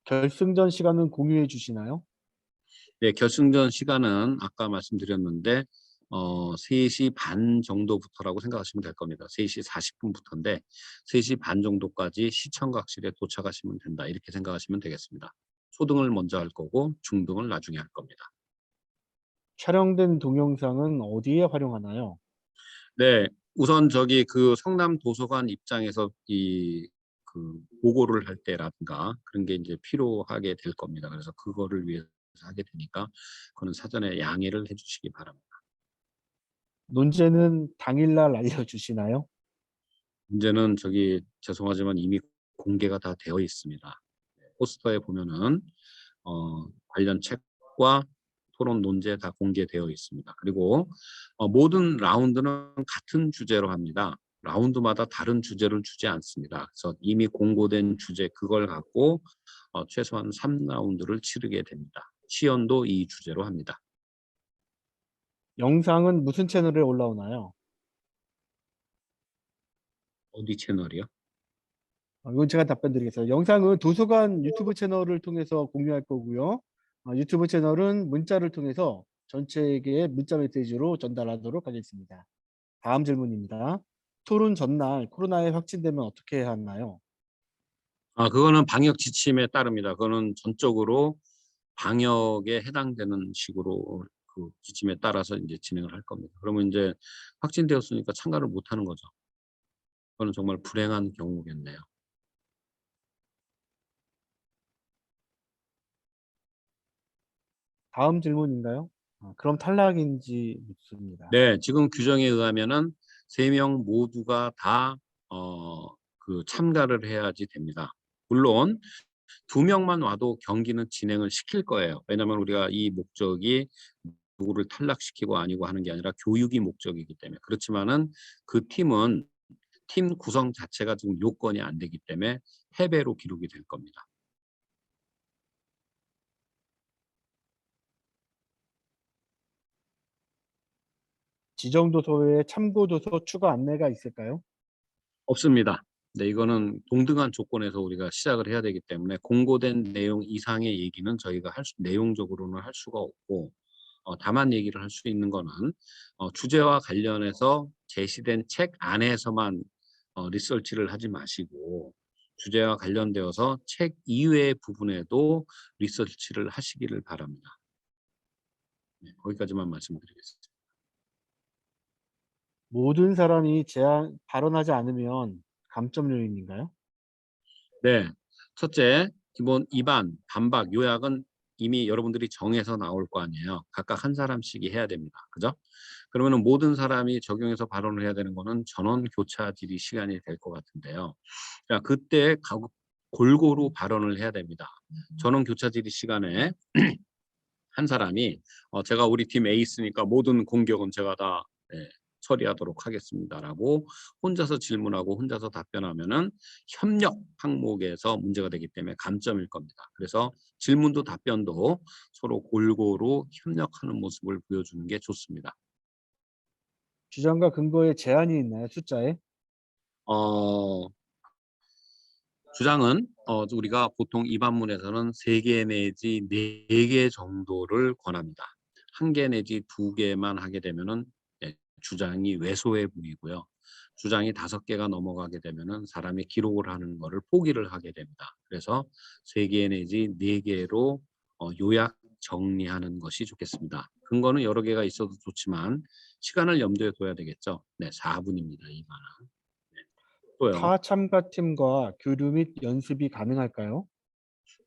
결승전 시간은 공유해 주시나요? 네, 결승전 시간은 아까 말씀드렸는데 3시 반 정도부터라고 생각하시면 될 겁니다. 3시 40분부터인데 3시 반 정도까지 시청각실에 도착하시면 된다. 이렇게 생각하시면 되겠습니다. 초등을 먼저 할 거고 중등을 나중에 할 겁니다. 촬영된 동영상은 어디에 활용하나요? 네, 우선 저기 그 성남 도서관 입장에서 그 보고를 할 때라든가 그런 게 이제 필요하게 될 겁니다. 그래서 그거를 위해서 하게 되니까 그거는 사전에 양해를 해주시기 바랍니다. 논제는 당일날 알려주시나요? 문제는 저기 죄송하지만 이미 공개가 다 되어 있습니다. 포스터에 보면은 관련 책과 토론 논제 다 공개되어 있습니다. 그리고 모든 라운드는 같은 주제로 합니다. 라운드마다 다른 주제를 주지 않습니다. 그래서 이미 공고된 주제 그걸 갖고 최소한 3라운드를 치르게 됩니다. 시연도 이 주제로 합니다. 영상은 무슨 채널에 올라오나요? 어디 채널이요? 이건 제가 답변 드리겠습니다. 영상은 도서관 유튜브 채널을 통해서 공유할 거고요. 유튜브 채널은 문자를 통해서 전체에게 문자 메시지로 전달하도록 하겠습니다. 다음 질문입니다. 토론 전날 코로나에 확진되면 어떻게 해야 하나요? 그거는 방역 지침에 따릅니다. 그거는 전적으로 방역에 해당되는 식으로 그 지침에 따라서 이제 진행을 할 겁니다. 그러면 이제 확진되었으니까 참가를 못 하는 거죠. 그거는 정말 불행한 경우겠네요. 다음 질문인가요? 그럼 탈락인지 묻습니다. 네, 지금 규정에 의하면은 3명 모두가 다 그 참가를 해야지 됩니다. 물론 2명만 와도 경기는 진행을 시킬 거예요. 왜냐하면 우리가 이 목적이 누구를 탈락시키고 아니고 하는 게 아니라 교육이 목적이기 때문에. 그렇지만은 그 팀은 팀 구성 자체가 지금 요건이 안 되기 때문에 패배로 기록이 될 겁니다. 지정 도서 외에 참고 도서 추가 안내가 있을까요? 없습니다. 네, 이거는 동등한 조건에서 우리가 시작을 해야 되기 때문에 공고된 내용 이상의 얘기는 저희가 내용적으로는 할 수가 없고 다만 얘기를 할 수 있는 거는 주제와 관련해서 제시된 책 안에서만 리서치를 하지 마시고 주제와 관련되어서 책 이외의 부분에도 리서치를 하시기를 바랍니다. 네, 거기까지만 말씀드리겠습니다. 모든 사람이 발언하지 않으면 감점 요인인가요? 네, 첫째, 기본 입안, 반박, 요약은 이미 여러분들이 정해서 나올 거 아니에요. 각각 한 사람씩이 해야 됩니다. 그죠? 그러면은 모든 사람이 적용해서 발언을 해야 되는 거는 전원 교차 질의 시간이 될 것 같은데요. 자, 그때 골고루 발언을 해야 됩니다. 전원 교차 질의 시간에 한 사람이 제가 우리 팀 에이스니까 모든 공격은 제가 다 처리하도록 하겠습니다라고 혼자서 질문하고 혼자서 답변하면은 협력 항목에서 문제가 되기 때문에 감점일 겁니다. 그래서 질문도 답변도 서로 골고루 협력하는 모습을 보여주는 게 좋습니다. 주장과 근거에 제한이 있나요? 숫자에? 어, 주장은 우리가 보통 입안문에서는 3개 내지 4개 정도를 권합니다. 1개 내지 2개만 하게 되면은 주장이 왜소해 보이고요. 주장이 5개가 넘어가게 되면은 사람이 기록을 하는 거를 포기를 하게 됩니다. 그래서 3개 내지 4개로 요약 정리하는 것이 좋겠습니다. 근거는 여러 개가 있어도 좋지만 시간을 염두에 둬야 되겠죠. 네, 4분입니다. 이만은. 네, 또요. 타 참가팀과 교류 및 연습이 가능할까요?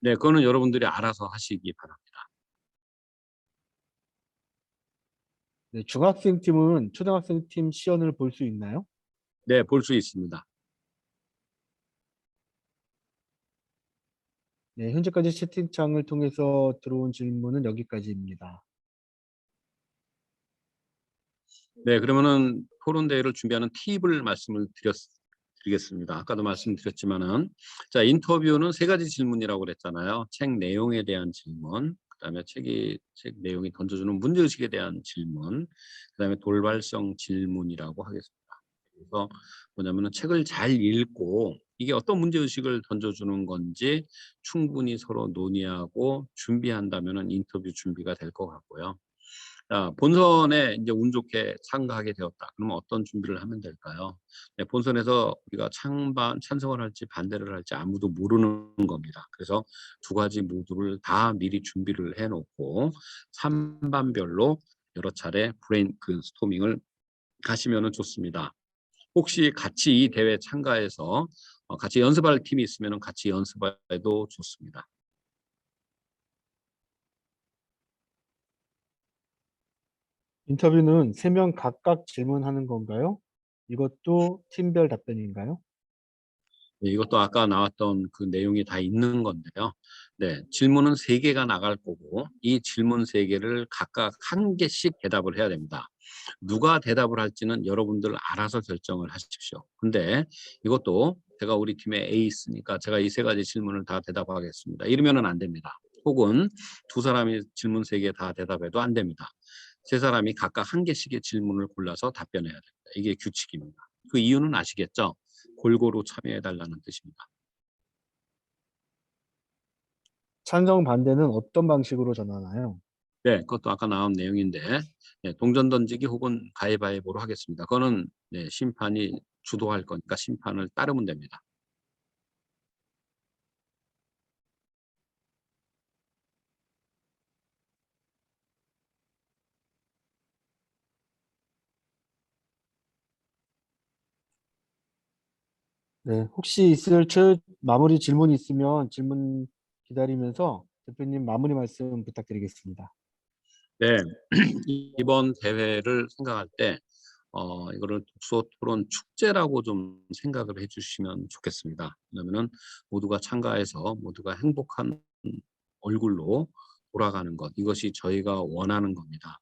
네, 그거는 여러분들이 알아서 하시기 바랍니다. 네, 중학생 팀은 초등학생 팀 시연을 볼 수 있나요? 네, 볼 수 있습니다. 네, 현재까지 채팅창을 통해서 들어온 질문은 여기까지입니다. 네, 그러면은 토론 대회를 준비하는 팁을 드리겠습니다. 아까도 말씀드렸지만은 자, 인터뷰는 3가지 질문이라고 그랬잖아요. 책 내용에 대한 질문, 그다음에 책 내용이 던져주는 문제의식에 대한 질문, 그다음에 돌발성 질문이라고 하겠습니다. 그래서 뭐냐면은 책을 잘 읽고 이게 어떤 문제의식을 던져주는 건지 충분히 서로 논의하고 준비한다면은 인터뷰 준비가 될 것 같고요. 자, 본선에 이제 운 좋게 참가하게 되었다. 그러면 어떤 준비를 하면 될까요? 네, 본선에서 우리가 찬성을 할지 반대를 할지 아무도 모르는 겁니다. 그래서 2가지 모두를 다 미리 준비를 해놓고 3반별로 여러 차례 스토밍을 하시면 좋습니다. 혹시 같이 이 대회 참가해서 같이 연습할 팀이 있으면 같이 연습해도 좋습니다. 인터뷰는 3명 각각 질문하는 건가요? 이것도 팀별 답변인가요? 네, 이것도 아까 나왔던 그 내용이 다 있는 건데요. 네, 질문은 3개가 나갈 거고 이 질문 3개를 각각 1개씩 대답을 해야 됩니다. 누가 대답을 할지는 여러분들 알아서 결정을 하십시오. 근데 이것도 제가 우리 팀의 에이스니까 제가 이 3가지 질문을 다 대답하겠습니다. 이러면은 안 됩니다. 혹은 2사람이 질문 3개 다 대답해도 안 됩니다. 3사람이 각각 1개씩의 질문을 골라서 답변해야 됩니다. 이게 규칙입니다. 그 이유는 아시겠죠? 골고루 참여해달라는 뜻입니다. 찬성 반대는 어떤 방식으로 전하나요? 네, 그것도 아까 나온 내용인데 네, 동전 던지기 혹은 가위바위보로 하겠습니다. 그거는 네, 심판이 주도할 거니까 심판을 따르면 됩니다. 네, 혹시 있을 마무리 질문이 있으면 질문 기다리면서 대표님 마무리 말씀 부탁드리겠습니다. 네, 이번 대회를 생각할 때 이거를 독서 토론 축제라고 좀 생각을 해주시면 좋겠습니다. 왜냐면은 모두가 참가해서 모두가 행복한 얼굴로 돌아가는 것, 이것이 저희가 원하는 겁니다.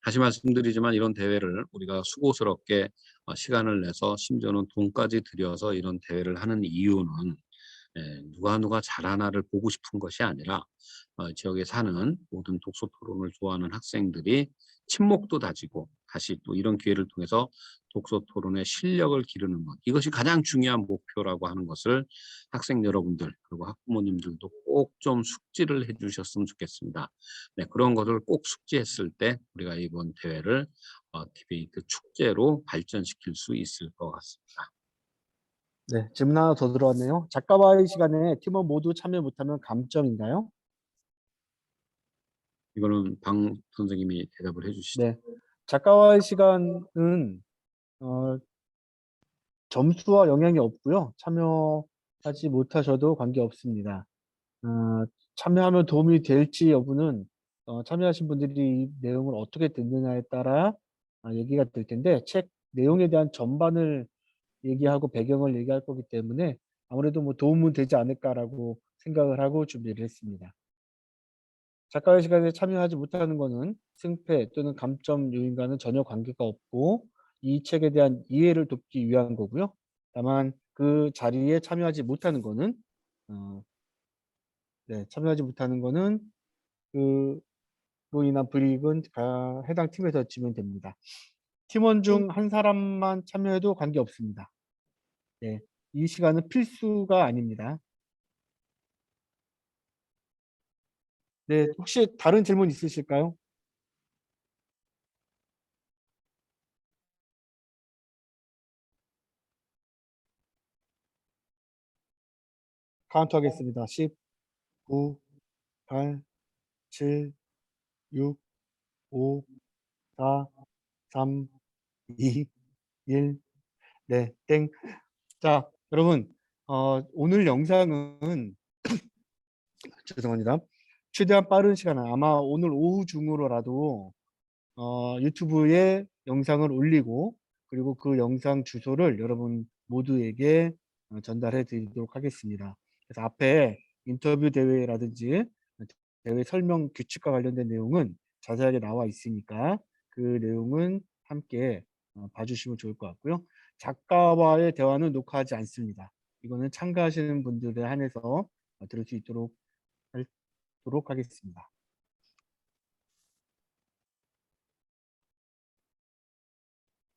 다시 말씀드리지만 이런 대회를 우리가 수고스럽게 시간을 내서 심지어는 돈까지 들여서 이런 대회를 하는 이유는 누가 잘하나를 보고 싶은 것이 아니라 지역에 사는 모든 독서 토론을 좋아하는 학생들이 친목도 다지고 다시 또 이런 기회를 통해서 독서 토론의 실력을 기르는 것, 이것이 가장 중요한 목표라고 하는 것을 학생 여러분들 그리고 학부모님들도 꼭 좀 숙지를 해주셨으면 좋겠습니다. 네, 그런 것을 꼭 숙지했을 때 우리가 이번 대회를 디베이트 축제로 발전시킬 수 있을 것 같습니다. 네, 질문 하나 더 들어왔네요. 작가와의 시간에 팀원 모두 참여 못하면 감점인가요? 이거는 방 선생님이 대답을 해주시죠. 네, 작가와의 시간은 어, 점수와 영향이 없고요. 참여하지 못하셔도 관계없습니다. 어, 참여하면 도움이 될지 여부는 참여하신 분들이 이 내용을 어떻게 듣느냐에 따라 얘기가 될 텐데 책 내용에 대한 전반을 얘기하고 배경을 얘기할 거기 때문에 아무래도 뭐 도움은 되지 않을까라고 생각을 하고 준비를 했습니다. 작가의 시간에 참여하지 못하는 것은 승패 또는 감점 요인과는 전혀 관계가 없고 이 책에 대한 이해를 돕기 위한 거고요. 다만 그 자리에 참여하지 못하는 거는 참여하지 못하는 거는 그로 인한 불이익은 해당 팀에서 지면 됩니다. 팀원 중 한 사람만 참여해도 관계없습니다. 네, 이 시간은 필수가 아닙니다. 네, 혹시 다른 질문 있으실까요? 카운트 하겠습니다. 10, 9, 8, 7, 6, 5, 4, 3, 2, 1. 네, 땡. 자, 여러분, 오늘 영상은 죄송합니다. 최대한 빠른 시간, 아마 오늘 오후 중으로라도 유튜브에 영상을 올리고, 그리고 그 영상 주소를 여러분 모두에게 전달해 드리도록 하겠습니다. 그래서 앞에 인터뷰 대회라든지 대회 설명 규칙과 관련된 내용은 자세하게 나와 있으니까 그 내용은 함께 봐주시면 좋을 것 같고요. 작가와의 대화는 녹화하지 않습니다. 이거는 참가하시는 분들에 한해서 들을 수 있도록 하겠습니다.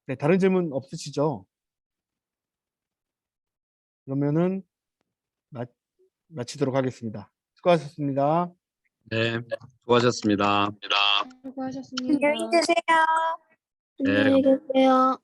네, 다른 질문 없으시죠? 그러면은 마치도록 하겠습니다. 수고하셨습니다. 네, 수고하셨습니다. 수고하셨습니다. 안녕히 계세요. 네, 안녕히 계세요.